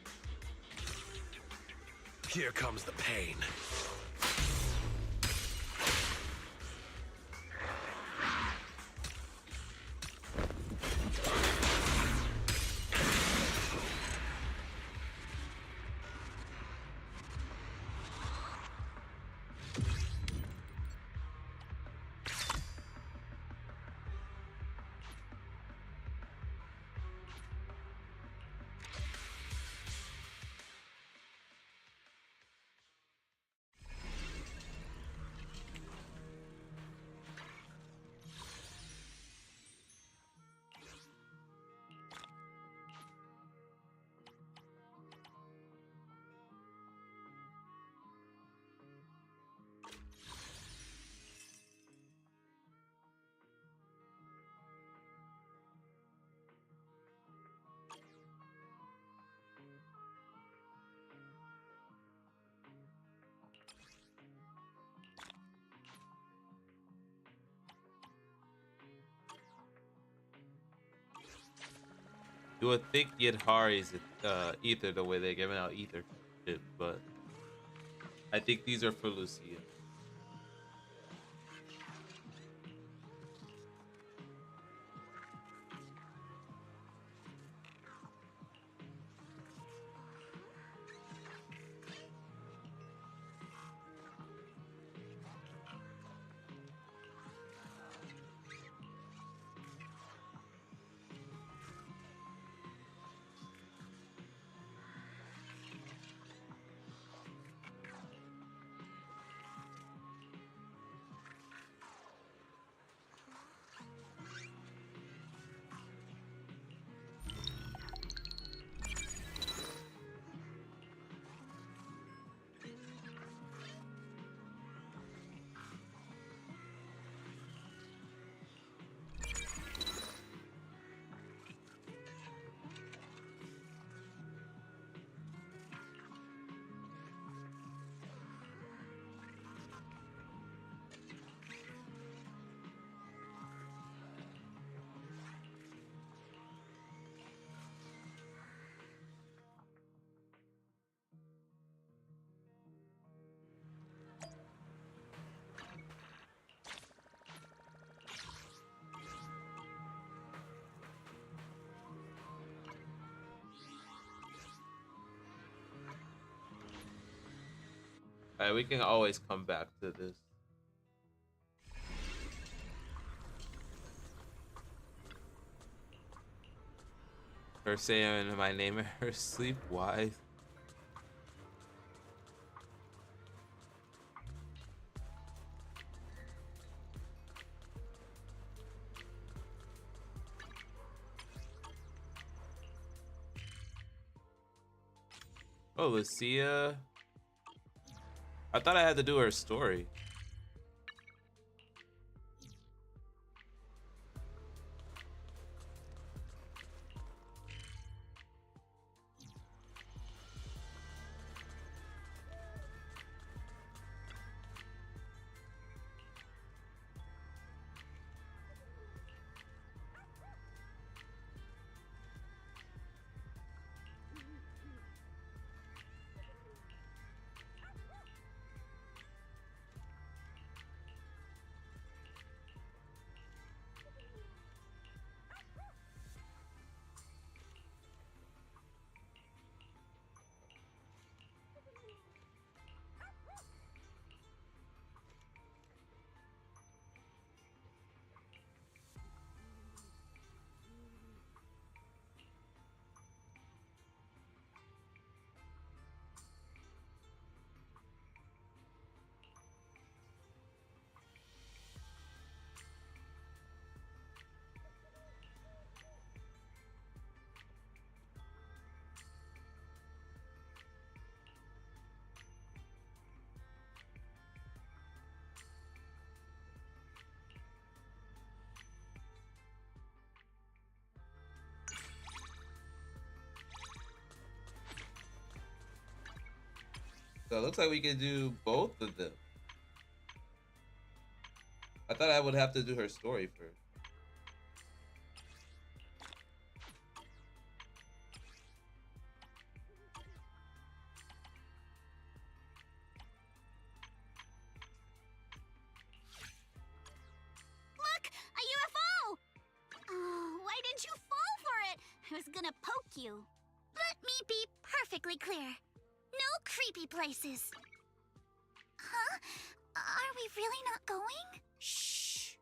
Here comes the pain. You would think Yidhari's ether the way they're giving out ether shit, but I think these are for Lucia. Alright, we can always come back to this. Her saying my name in her sleep, why? Oh, Lucia. I thought I had to do her story. So it looks like we can do both of them. I thought I would have to do her story first. Look! A UFO! Oh, why didn't you fall for it? I was gonna poke you. Let me be perfectly clear. No creepy places. Huh? Are we really not going? Shh.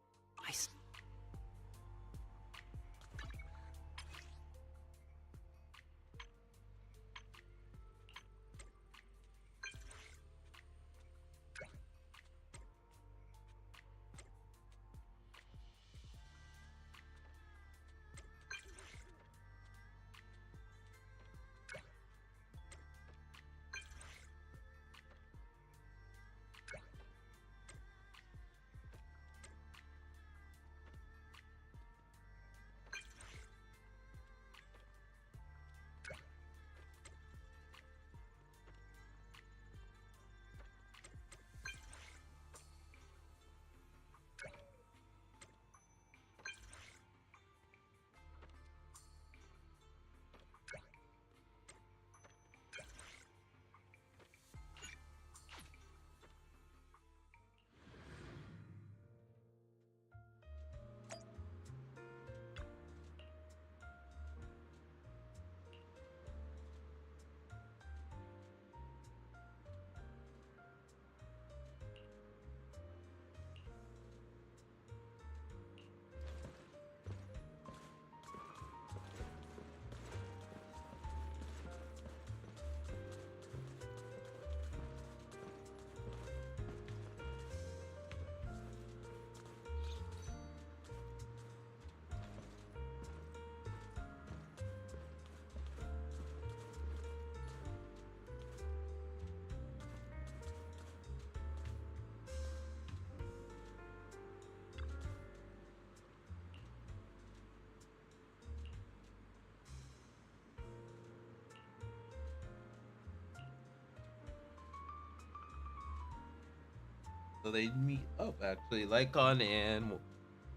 So they meet up actually, Lycon and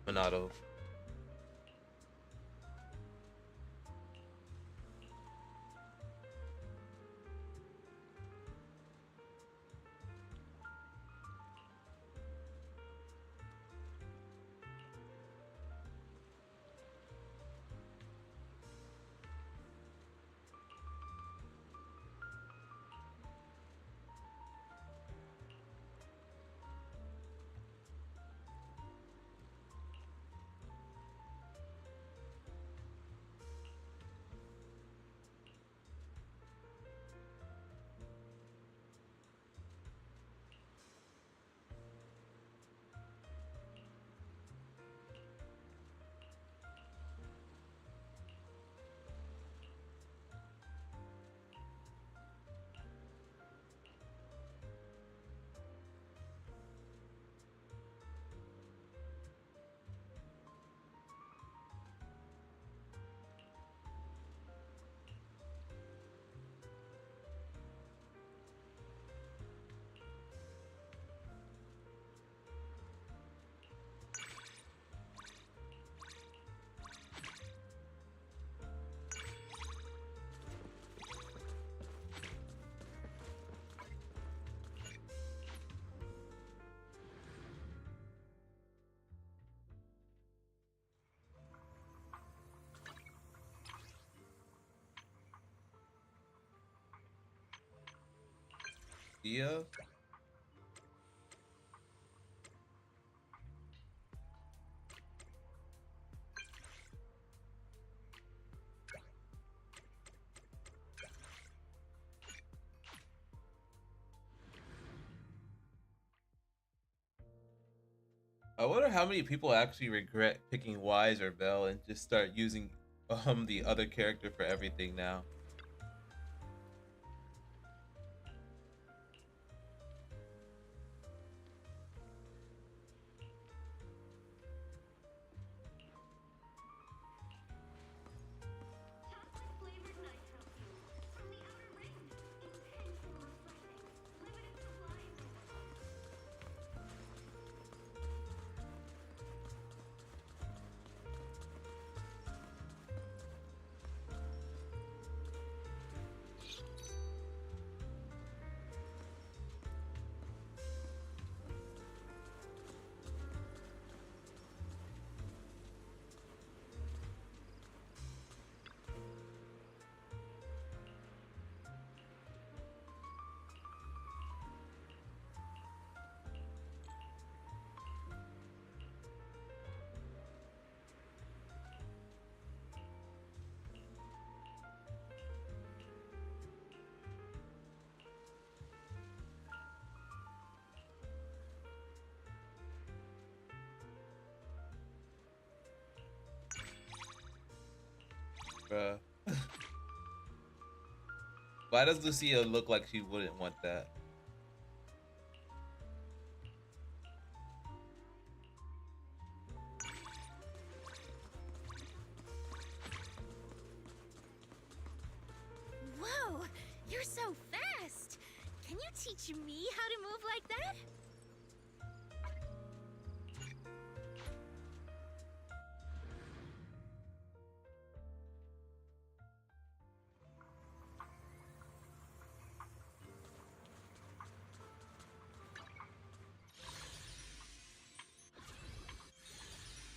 Minato. Yeah. I wonder how many people actually regret picking Wise or Bell and just start using the other character for everything now. Bruh. Why does Lucia look like she wouldn't want that? Whoa, you're so fast! Can you teach me how to move like that?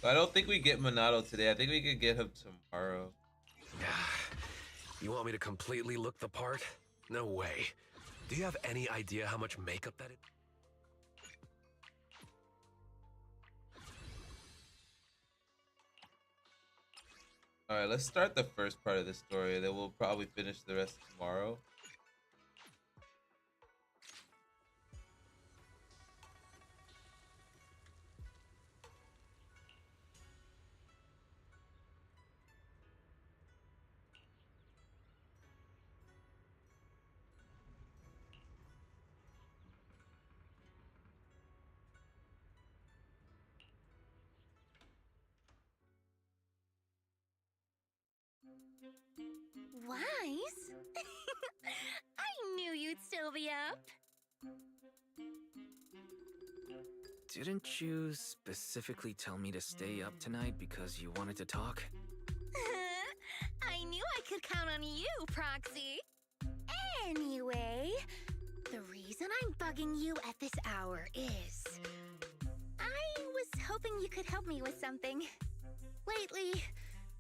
I don't think we get Minato today. I think we could get him tomorrow. You want me to completely look the part? No way. Do you have any idea how much makeup that is? Alright, let's start the first part of the story, then we'll probably finish the rest tomorrow. Wise? I knew you'd still be up. Didn't you specifically tell me to stay up tonight because you wanted to talk? I knew I could count on you, Proxy. Anyway, the reason I'm bugging you at this hour is... I was hoping you could help me with something. Lately,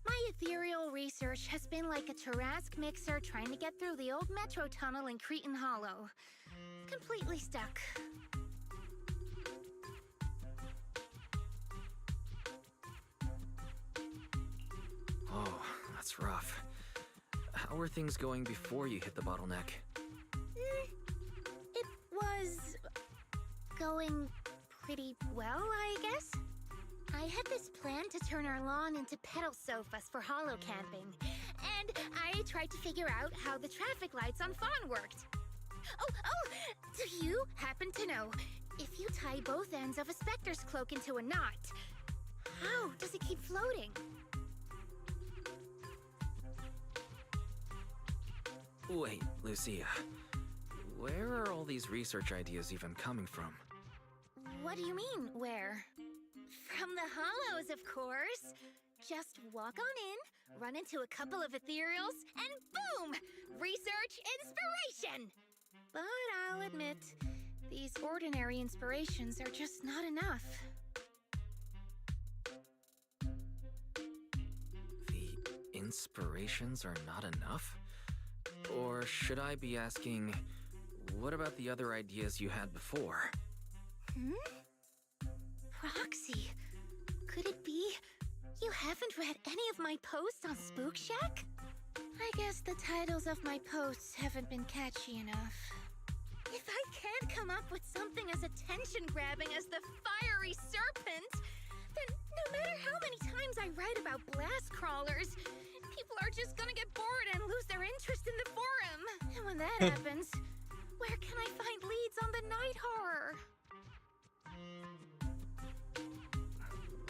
my ethereal research has been like a Tarrasque mixer trying to get through the old metro tunnel in Cretan Hollow. Completely stuck. Oh, that's rough. How were things going before you hit the bottleneck? It was... going pretty well, I guess. I had this plan to turn our lawn into pedal sofas for hollow camping, and I tried to figure out how the traffic lights on Fawn worked. Oh, do you happen to know, if you tie both ends of a Spectre's cloak into a knot, how does it keep floating? Wait, Lucia. Where are all these research ideas even coming from? What do you mean, where? From the Hollows, of course. Just walk on in, run into a couple of ethereals, and boom! Research inspiration! But I'll admit, these ordinary inspirations are just not enough. The inspirations are not enough? Or should I be asking, what about the other ideas you had before? Proxy, could it be you haven't read any of my posts on Spook Shack? I guess the titles of my posts haven't been catchy enough. If I can't come up with something as attention-grabbing as the fiery serpent, then no matter how many times I write about blast crawlers, people are just gonna get bored and lose their interest in the forum. And when that happens, where can I find leads on the night horror?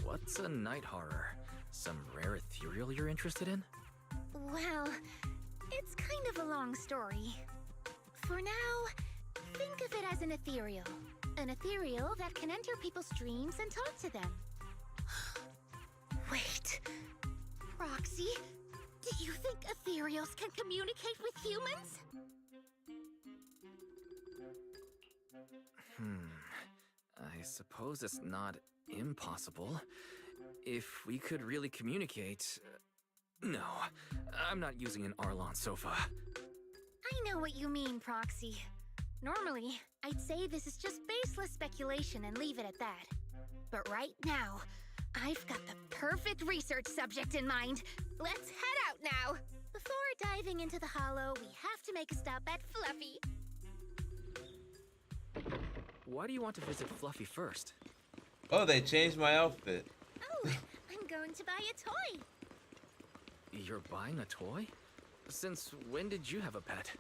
What's a night horror? Some rare ethereal you're interested in? Well, it's kind of a long story. For now, think of it as an ethereal. An ethereal that can enter people's dreams and talk to them. Wait, Roxy, do you think ethereals can communicate with humans? I suppose it's not impossible. If we could really communicate... No, I'm not using an Arlon sofa. I know what you mean, Proxy. Normally, I'd say this is just baseless speculation and leave it at that. But right now, I've got the perfect research subject in mind. Let's head out now! Before diving into the Hollow, we have to make a stop at Fluffy. Why do you want to visit Fluffy first? Oh, they changed my outfit. Oh, I'm going to buy a toy. You're buying a toy? Since when did you have a pet?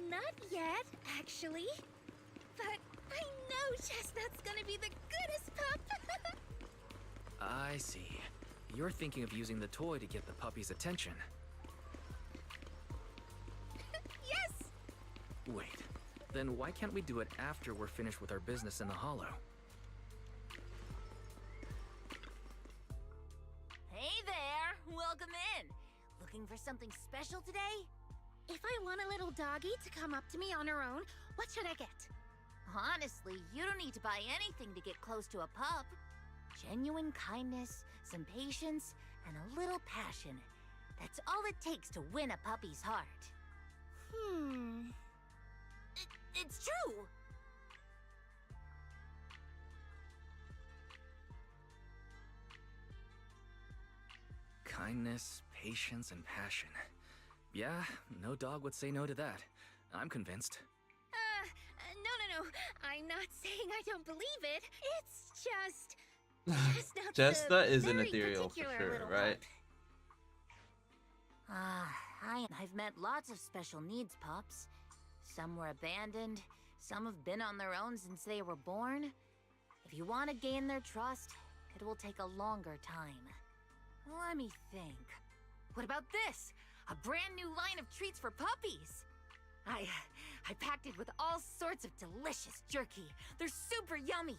Not yet, actually. But I know Chestnut's gonna be the goodest pup. I see. You're thinking of using the toy to get the puppy's attention. Yes! Wait, then why can't we do it after we're finished with our business in the Hollow? Hey there! Welcome in! Looking for something special today? If I want a little doggy to come up to me on her own, what should I get? Honestly, you don't need to buy anything to get close to a pup. Genuine kindness, some patience, and a little passion. That's all it takes to win a puppy's heart. It's true! Kindness, patience, and passion. Yeah, no dog would say no to that. I'm convinced. No. I'm not saying I don't believe it. It's just... Chestnut is an ethereal for sure, right? I've met lots of special needs pups. Some were abandoned, some have been on their own since they were born. If you want to gain their trust, it will take a longer time. Let me think. What about this? A brand new line of treats for puppies! I packed it with all sorts of delicious jerky. They're super yummy.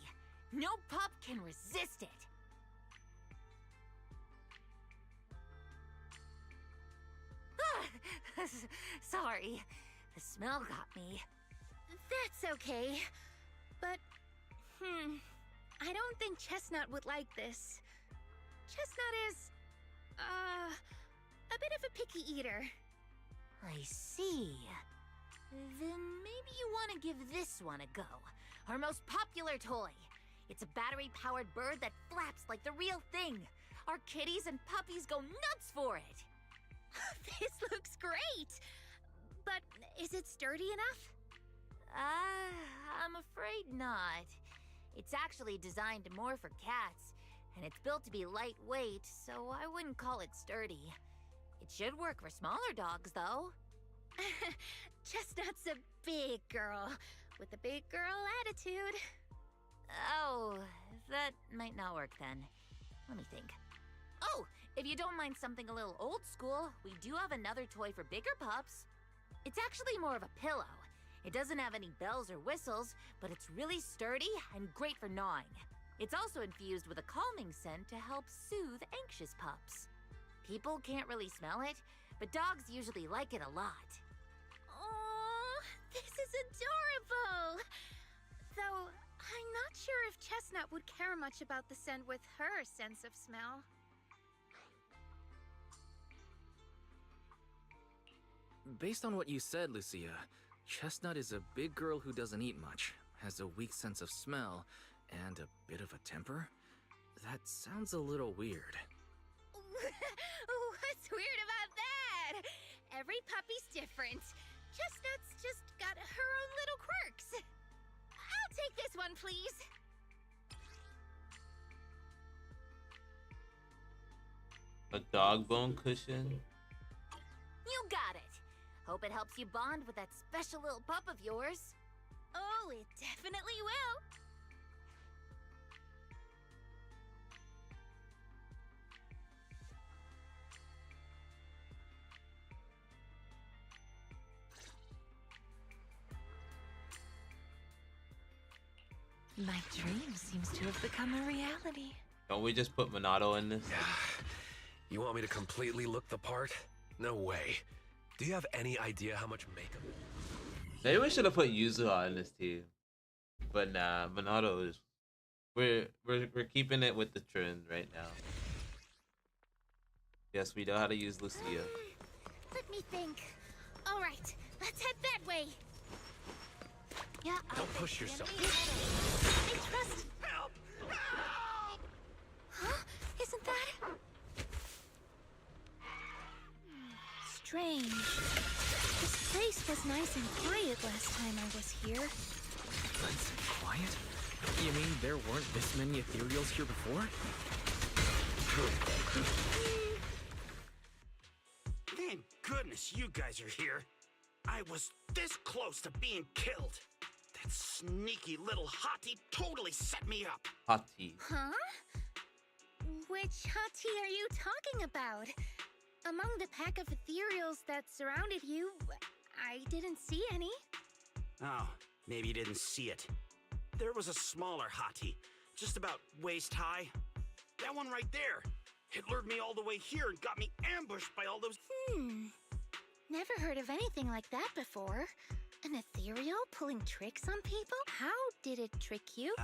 No pup can resist it. Sorry, the smell got me. That's okay. But, I don't think Chestnut would like this. Chestnut is, a bit of a picky eater. I see. Then maybe you want to give this one a go. Our most popular toy. It's a battery-powered bird that flaps like the real thing. Our kitties and puppies go nuts for it. This looks great! But is it sturdy enough? I'm afraid not. It's actually designed more for cats, and it's built to be lightweight, so I wouldn't call it sturdy. It should work for smaller dogs, though. Chestnut's a big girl, with a big girl attitude. Oh, that might not work then. Let me think. Oh, if you don't mind something a little old school, we do have another toy for bigger pups. It's actually more of a pillow. It doesn't have any bells or whistles, but it's really sturdy and great for gnawing. It's also infused with a calming scent to help soothe anxious pups. People can't really smell it, but dogs usually like it a lot. Oh, this is adorable! Though, I'm not sure if Chestnut would care much about the scent with her sense of smell. Based on what you said, Lucia, Chestnut is a big girl who doesn't eat much, has a weak sense of smell, and a bit of a temper? That sounds a little weird. What's weird about that? Every puppy's different. Chestnut's just got her own little quirks. I'll take this one, please. A dog bone cushion? You got it. Hope it helps you bond with that special little pup of yours. Oh, it definitely will. My dream seems to have become a reality. Don't we just put Monado in this? You want me to completely look the part? No way. Do you have any idea how much makeup? Maybe we should have put Yuzuha in this team. But nah, Monado is... We're keeping it with the trend right now. Yes, we know how to use Lucia. Let me think. All right, let's head that way. Yeah, Don't push yourself. I trust. Help! Help! Huh? Isn't that strange? This place was nice and quiet last time I was here. Nice and quiet? You mean there weren't this many ethereals here before? Thank goodness you guys are here. I was this close to being killed. That sneaky little hottie totally set me up. Hottie. Huh? Which hottie are you talking about? Among the pack of ethereals that surrounded you, I didn't see any. Oh, maybe you didn't see it. There was a smaller hottie, just about waist high. That one right there. It lured me all the way here and got me ambushed by all those... Never heard of anything like that before. An ethereal pulling tricks on people? How did it trick you?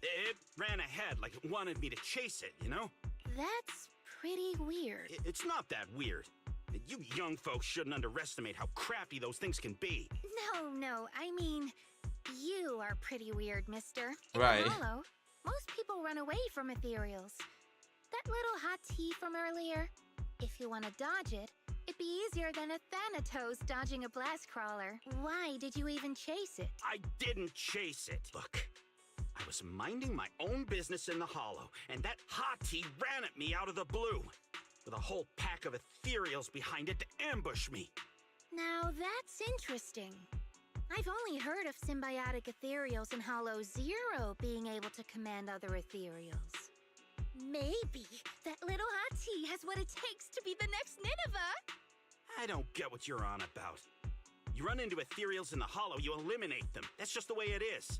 It ran ahead like it wanted me to chase it, you know? That's pretty weird. It's not that weird. You young folks shouldn't underestimate how crafty those things can be. No, I mean, you are pretty weird, mister. Right. In Hollow, most people run away from ethereals. That little hottie from earlier, if you want to dodge it, it'd be easier than a Thanatos dodging a blast crawler. Why did you even chase it? I didn't chase it. Look, I was minding my own business in the Hollow, and that hottie ran at me out of the blue, with a whole pack of ethereals behind it to ambush me. Now that's interesting. I've only heard of symbiotic ethereals in Hollow Zero being able to command other ethereals. Maybe that little hottie has what it takes to be the next Nineveh. I don't get what you're on about. You run into ethereals in the hollow, you eliminate them. That's just the way it is.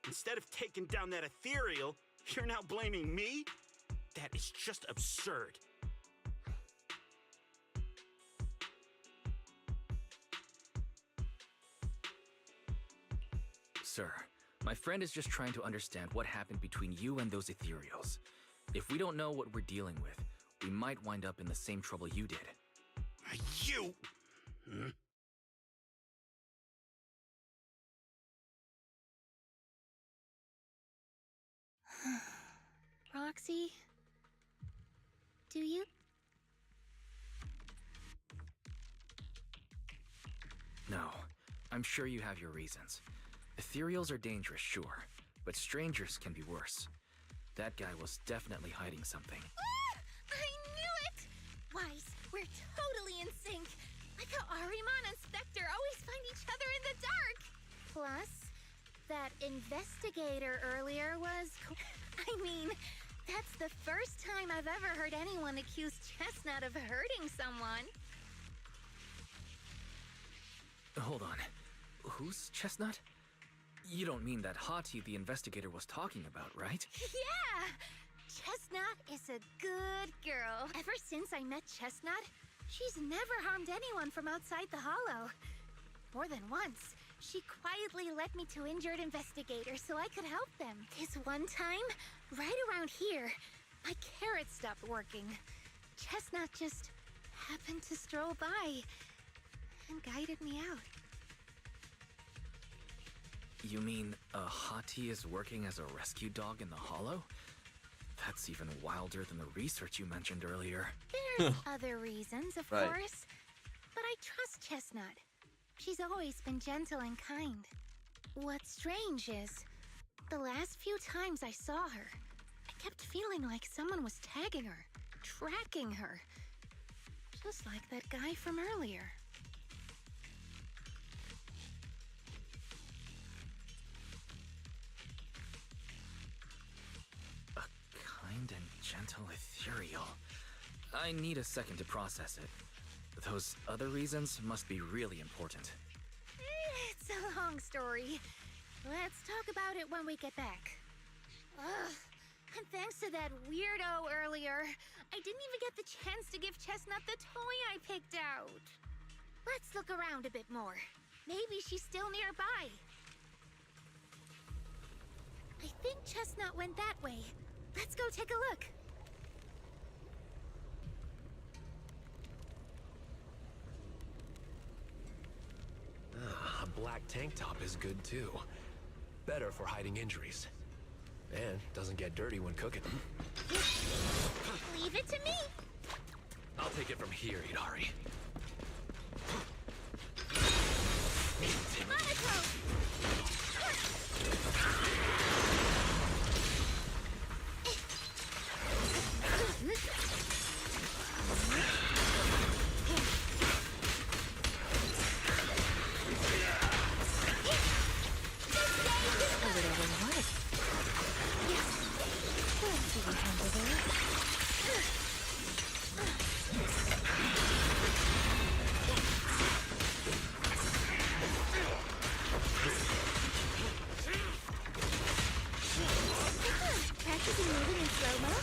Instead of taking down that ethereal, you're now blaming me? That is just absurd. Sir, my friend is just trying to understand what happened between you and those ethereals. If we don't know what we're dealing with, we might wind up in the same trouble you did. You? Roxy? Do you? No, I'm sure you have your reasons. Ethereals are dangerous, sure, but strangers can be worse. That guy was definitely hiding something. Ah! I knew it! Wise, we're totally in sync. Like how Ahriman and Spectre always find each other in the dark. Plus, that investigator earlier was... I mean, that's the first time I've ever heard anyone accuse Chestnut of hurting someone. Hold on. Who's Chestnut? You don't mean that Hati the investigator was talking about, right? Yeah! Chestnut is a good girl. Ever since I met Chestnut, she's never harmed anyone from outside the hollow. More than once, she quietly led me to injured investigators so I could help them. This one time, right around here, my carrot stopped working. Chestnut just happened to stroll by and guided me out. You mean Hati is working as a rescue dog in the hollow? That's even wilder than the research you mentioned earlier. There's other reasons, of Right. course. But I trust Chestnut. She's always been gentle and kind. What's strange is, the last few times I saw her, I kept feeling like someone was tagging her, tracking her. Just like that guy from earlier. Kind and gentle ethereal. I need a second to process it. Those other reasons must be really important. It's a long story. Let's talk about it when we get back. Ugh. And thanks to that weirdo earlier, I didn't even get the chance to give Chestnut the toy I picked out. Let's look around a bit more. Maybe she's still nearby. I think Chestnut went that way. Let's go take a look. A black tank top is good too. Better for hiding injuries. And doesn't get dirty when cooking. Leave it to me. I'll take it from here, Hidari. Practicing moving in slow-mo?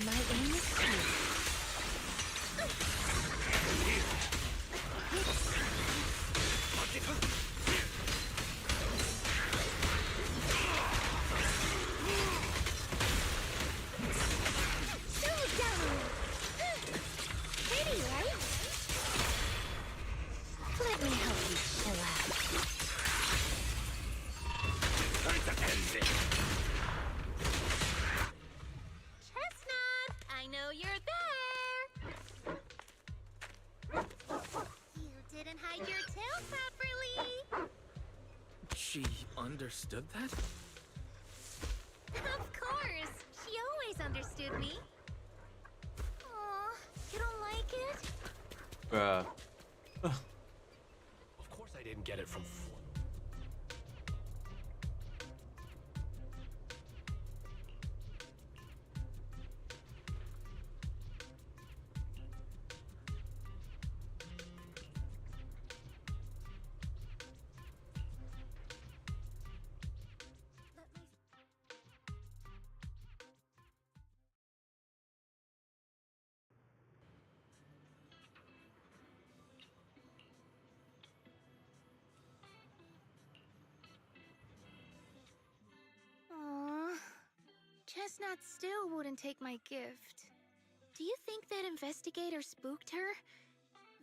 My aim is clear. Slow it down. Pretty, right? Let me help you chill out. Chestnut, I know you're there. You didn't hide your tail properly. She understood that? Of course. She always understood me. Aw, you don't like it? Bruh. Of course I didn't get it from... Chestnut still wouldn't take my gift. Do you think that investigator spooked her?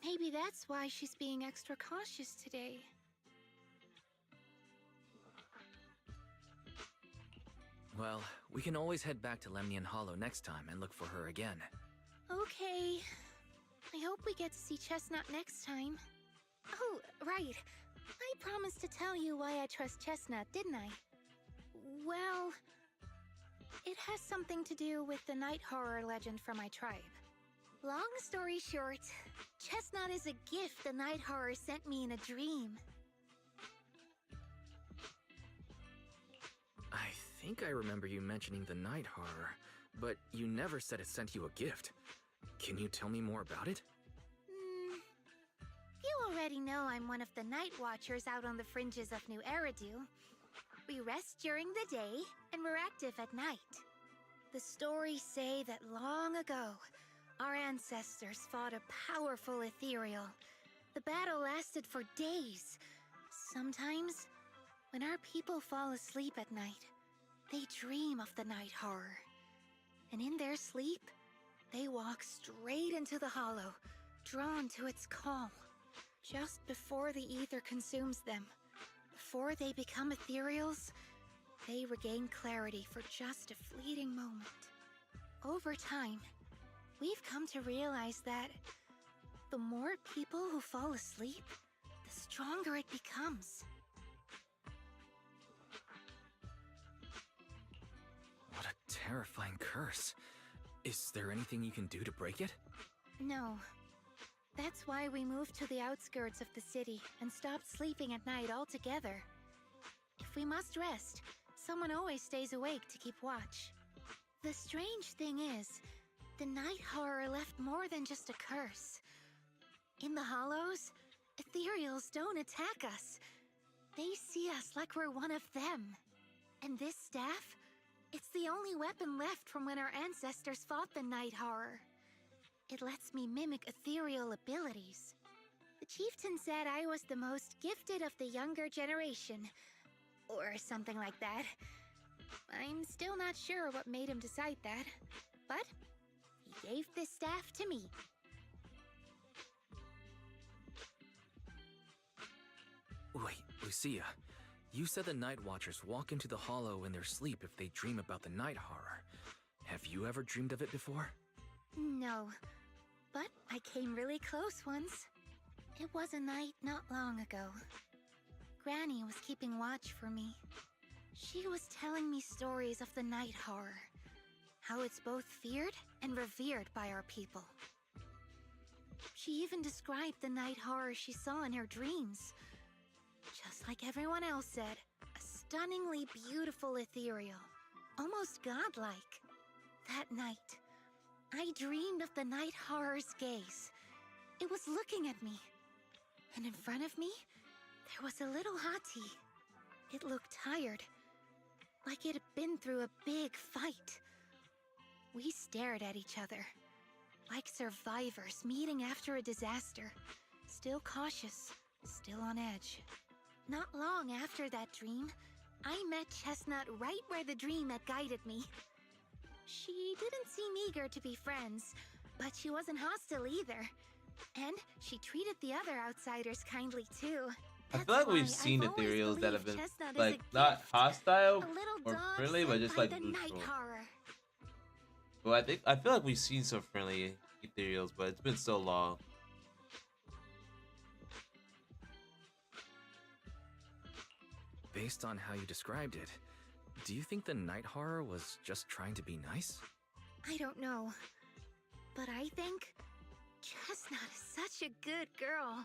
Maybe that's why she's being extra cautious today. Well, we can always head back to Lemnian Hollow next time and look for her again. Okay. I hope we get to see Chestnut next time. Oh, right. I promised to tell you why I trust Chestnut, didn't I? Well, it has something to do with the night horror legend from my tribe. Long story short, Chestnut is a gift the night horror sent me in a dream. I think I remember you mentioning the night horror, but you never said it sent you a gift. Can you tell me more about it? You already know I'm one of the night watchers out on the fringes of New Eridu. We rest during the day, and we're active at night. The stories say that long ago, our ancestors fought a powerful ethereal. The battle lasted for days. Sometimes, when our people fall asleep at night, they dream of the night horror. And in their sleep, they walk straight into the hollow, drawn to its call. Just before the ether consumes them, before they become ethereals, they regain clarity for just a fleeting moment. Over time, we've come to realize that the more people who fall asleep, the stronger it becomes. What a terrifying curse. Is there anything you can do to break it? No. That's why we moved to the outskirts of the city and stopped sleeping at night altogether. If we must rest, someone always stays awake to keep watch. The strange thing is, the night horror left more than just a curse. In the hollows, ethereals don't attack us. They see us like we're one of them. And this staff, it's the only weapon left from when our ancestors fought the night horror. It lets me mimic ethereal abilities. The chieftain said I was the most gifted of the younger generation, or something like that. I'm still not sure what made him decide that, but he gave this staff to me. Wait, Lucia. You said the Night Watchers walk into the hollow in their sleep if they dream about the night horror. Have you ever dreamed of it before? No, but I came really close once. It was a night not long ago. Granny was keeping watch for me. She was telling me stories of the night horror, how it's both feared and revered by our people. She even described the night horror she saw in her dreams. Just like everyone else said, a stunningly beautiful ethereal, almost godlike. That night, I dreamed of the night horror's gaze. It was looking at me. And in front of me, there was a little hottie. It looked tired, like it had been through a big fight. We stared at each other, like survivors meeting after a disaster, still cautious, still on edge. Not long after that dream, I met Chestnut right where the dream had guided me. She didn't seem eager to be friends, but she wasn't hostile either. And she treated the other outsiders kindly too. I feel like we've seen ethereals that have been like not hostile or friendly, but just like neutral. Well, I feel like we've seen some friendly ethereals, but it's been so long. Based on how you described it, do you think the night horror was just trying to be nice? I don't know, but I think Chestnut is such a good girl.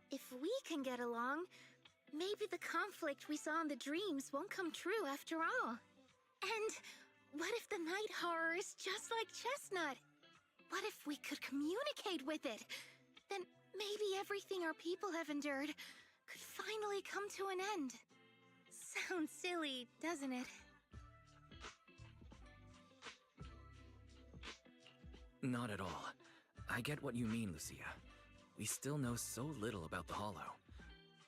If we can get along, maybe the conflict we saw in the dreams won't come true after all. And what if the night horror is just like Chestnut? What if we could communicate with it? Then maybe everything our people have endured could finally come to an end. Sounds silly, doesn't it? Not at all. I get what you mean, Lucia. We still know so little about the Hollow.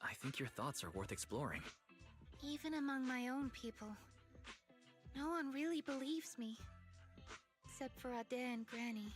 I think your thoughts are worth exploring. Even among my own people, no one really believes miss me. Except for Ade and Granny.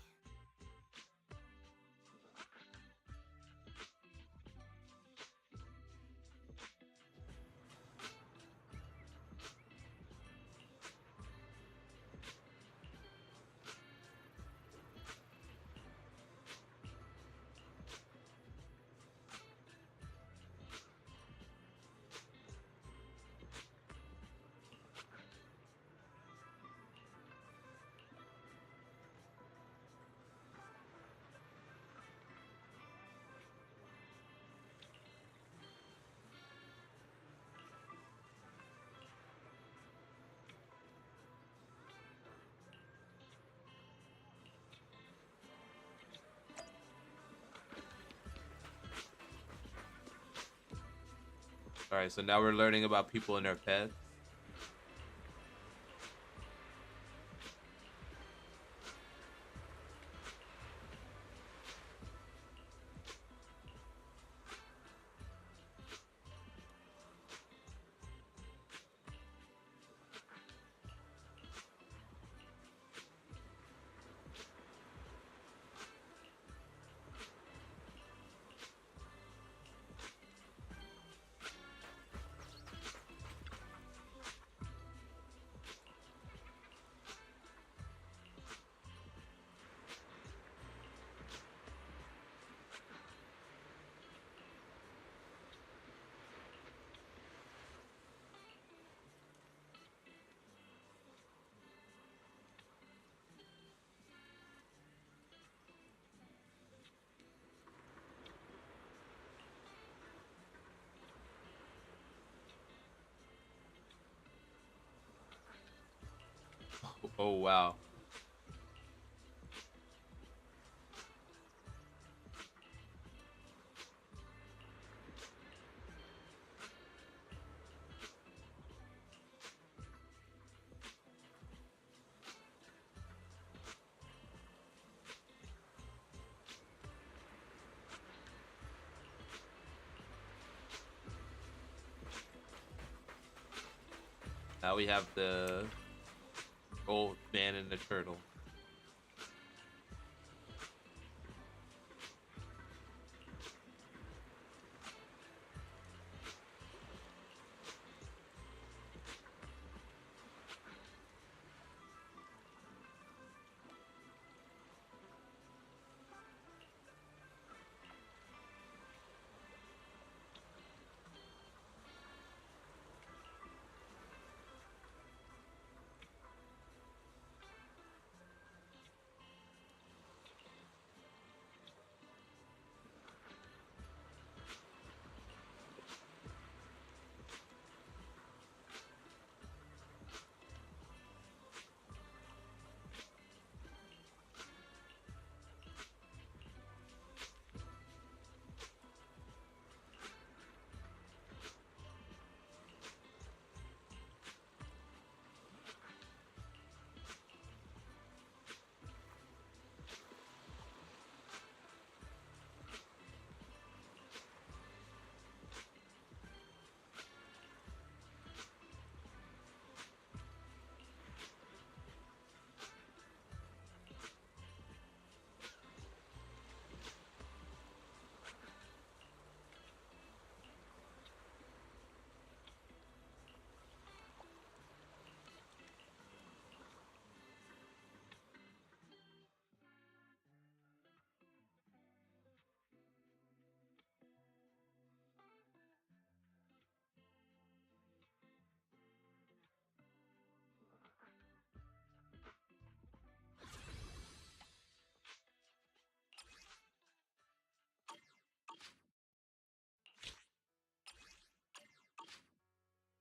All right, so now we're learning about people and their pets. Oh wow. Now we have the old man and the turtle.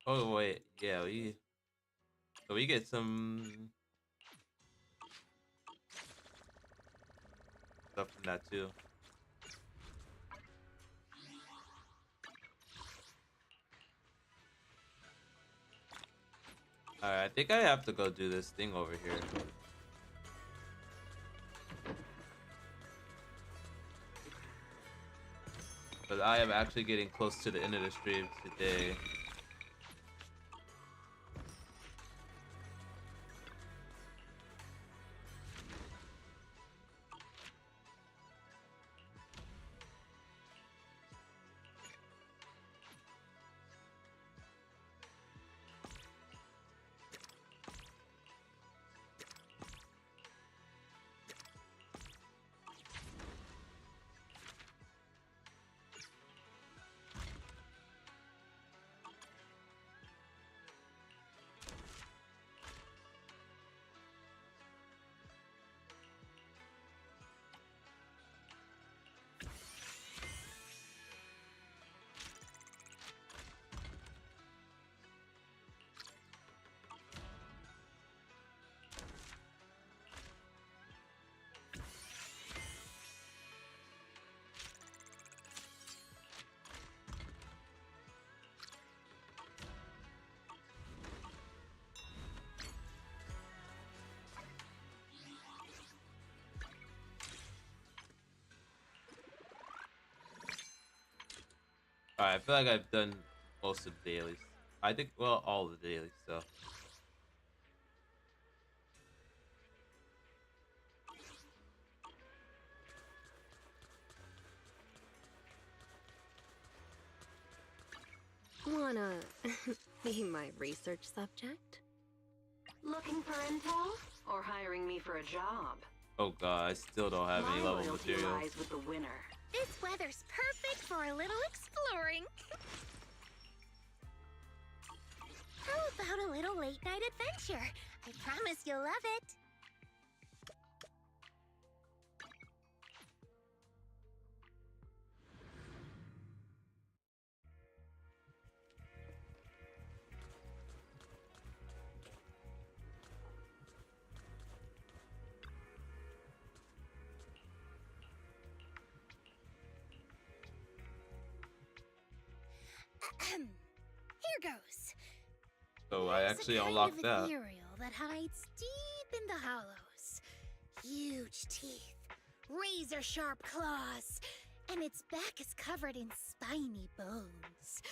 Oh wait, yeah, we get some stuff from that too. Alright, I think I have to go do this thing over here. But I am actually getting close to the end of the stream today. Alright, I feel like I've done most of the dailies. I think, well, all the dailies, so. Wanna be my research subject? Looking for intel? Or hiring me for a job? Oh god, I still don't have any My level loyalty materials. lies with the winner. This weather's perfect for a little exploring. How about a little late night adventure? I promise you'll love it. Here goes. So I There's actually a kind unlocked of that. ethereal that hides deep in the hollows. Huge teeth, razor sharp claws, and its back is covered in spiny bones.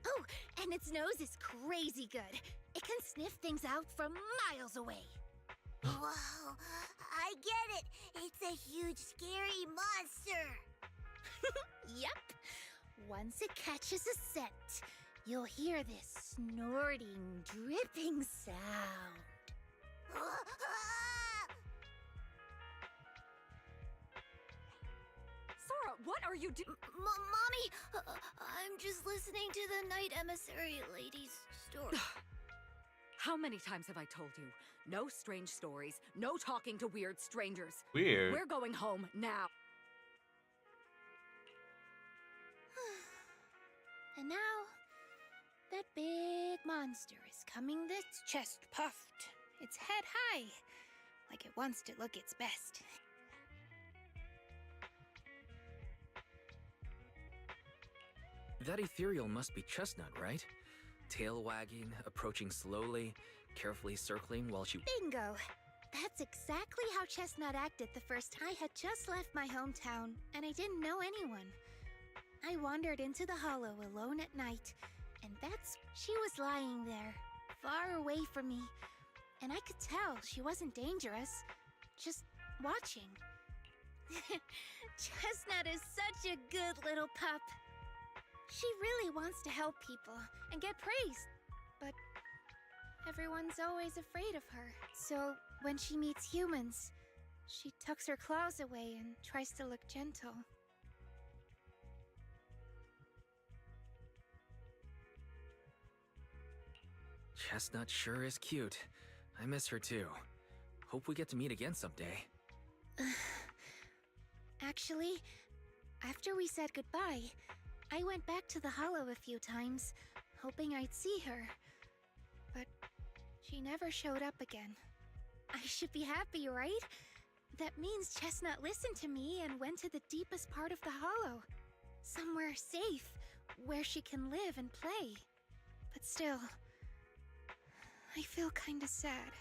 Oh, and its nose is crazy good. It can sniff things out from miles away. Whoa, I get it. It's a huge, scary monster. Yep. Once it catches a scent, you'll hear this snorting, dripping sound. Sora, what are you doing? Mommy, I'm just listening to the Night Emissary Lady's story. How many times have I told you? No strange stories, no talking to weird strangers. Weird. We're going home now. And now, that big monster is coming, this chest puffed, its head high, like it wants to look its best. That ethereal must be Chestnut, right? Tail wagging, approaching slowly, carefully circling while she... Bingo! That's exactly how Chestnut acted the first time. I had just left my hometown, and I didn't know anyone. I wandered into the hollow alone at night, and she was lying there, far away from me, and I could tell she wasn't dangerous, just watching. Chestnut is such a good little pup. She really wants to help people and get praised, but everyone's always afraid of her. So when she meets humans, she tucks her claws away and tries to look gentle. Chestnut sure is cute. I miss her too. Hope we get to meet again someday. Actually, after we said goodbye, I went back to the hollow a few times, hoping I'd see her. But she never showed up again. I should be happy, right? That means Chestnut listened to me and went to the deepest part of the hollow. Somewhere safe, where she can live and play. But still, I feel kinda sad.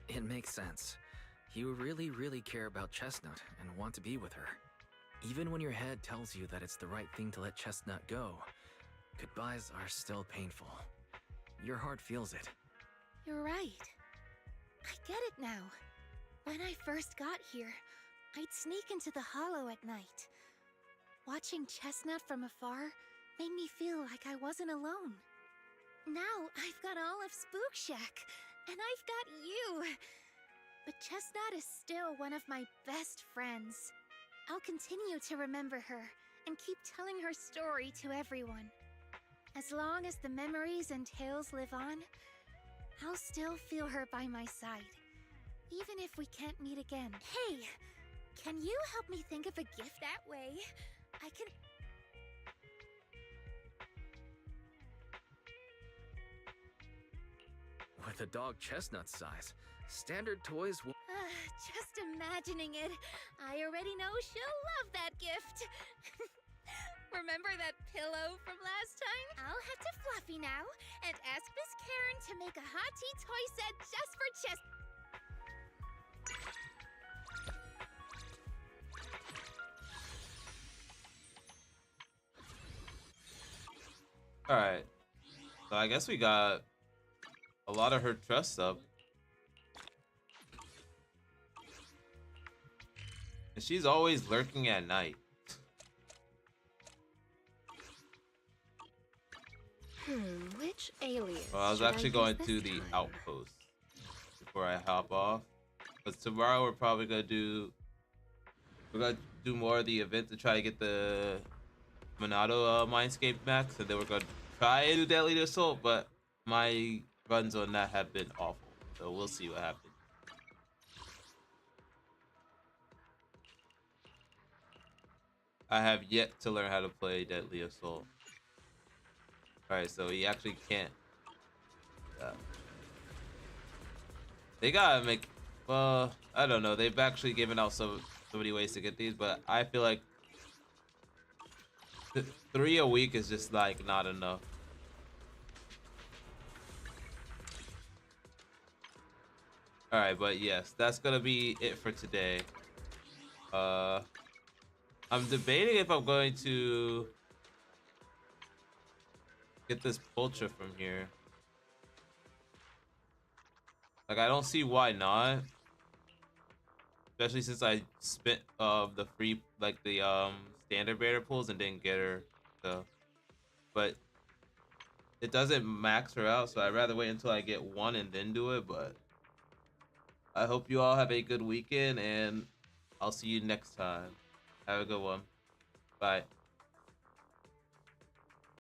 It makes sense. You really, really care about Chestnut and want to be with her. Even when your head tells you that it's the right thing to let Chestnut go, goodbyes are still painful. Your heart feels it. You're right. I get it now. When I first got here, I'd sneak into the hollow at night. Watching Chestnut from afar made me feel like I wasn't alone. Now I've got all of Spook Shack, and I've got you. But Chestnut is still one of my best friends. I'll continue to remember her and keep telling her story to everyone. As long as the memories and tales live on, I'll still feel her by my side, even if we can't meet again. Hey, can you help me think of a gift that way? I can... With a dog Chestnut's size, standard toys will... Just imagining it. I already know she'll love that gift. Remember that pillow from last time? I'll head to Fluffy now and ask Miss Karen to make a hot tea toy set just for All right. So I guess we got a lot of her trust up. And she's always lurking at night. Which alias? Well, I was should actually use going this to the time? outpost before I hop off. But tomorrow we're probably gonna do more of the event to try to get the Monado Mindscape max, and then we're gonna try to do Deadly Assault, but my runs on that have been awful. So we'll see what happens. I have yet to learn how to play Deadly Assault. Alright, so he actually can't. They gotta make, well, I don't know. They've actually given out so many ways to get these, but I feel like 3 a week is just like not enough. Alright, but yes, that's gonna be it for today. I'm debating if I'm going to get this Pulcher from here. Like, I don't see why not. Especially since I spent the free, like the standard banner pulls and didn't get her. So, but it doesn't max her out, so I'd rather wait until I get one and then do it. But I hope you all have a good weekend, and I'll see you next time. Have a good one. Bye.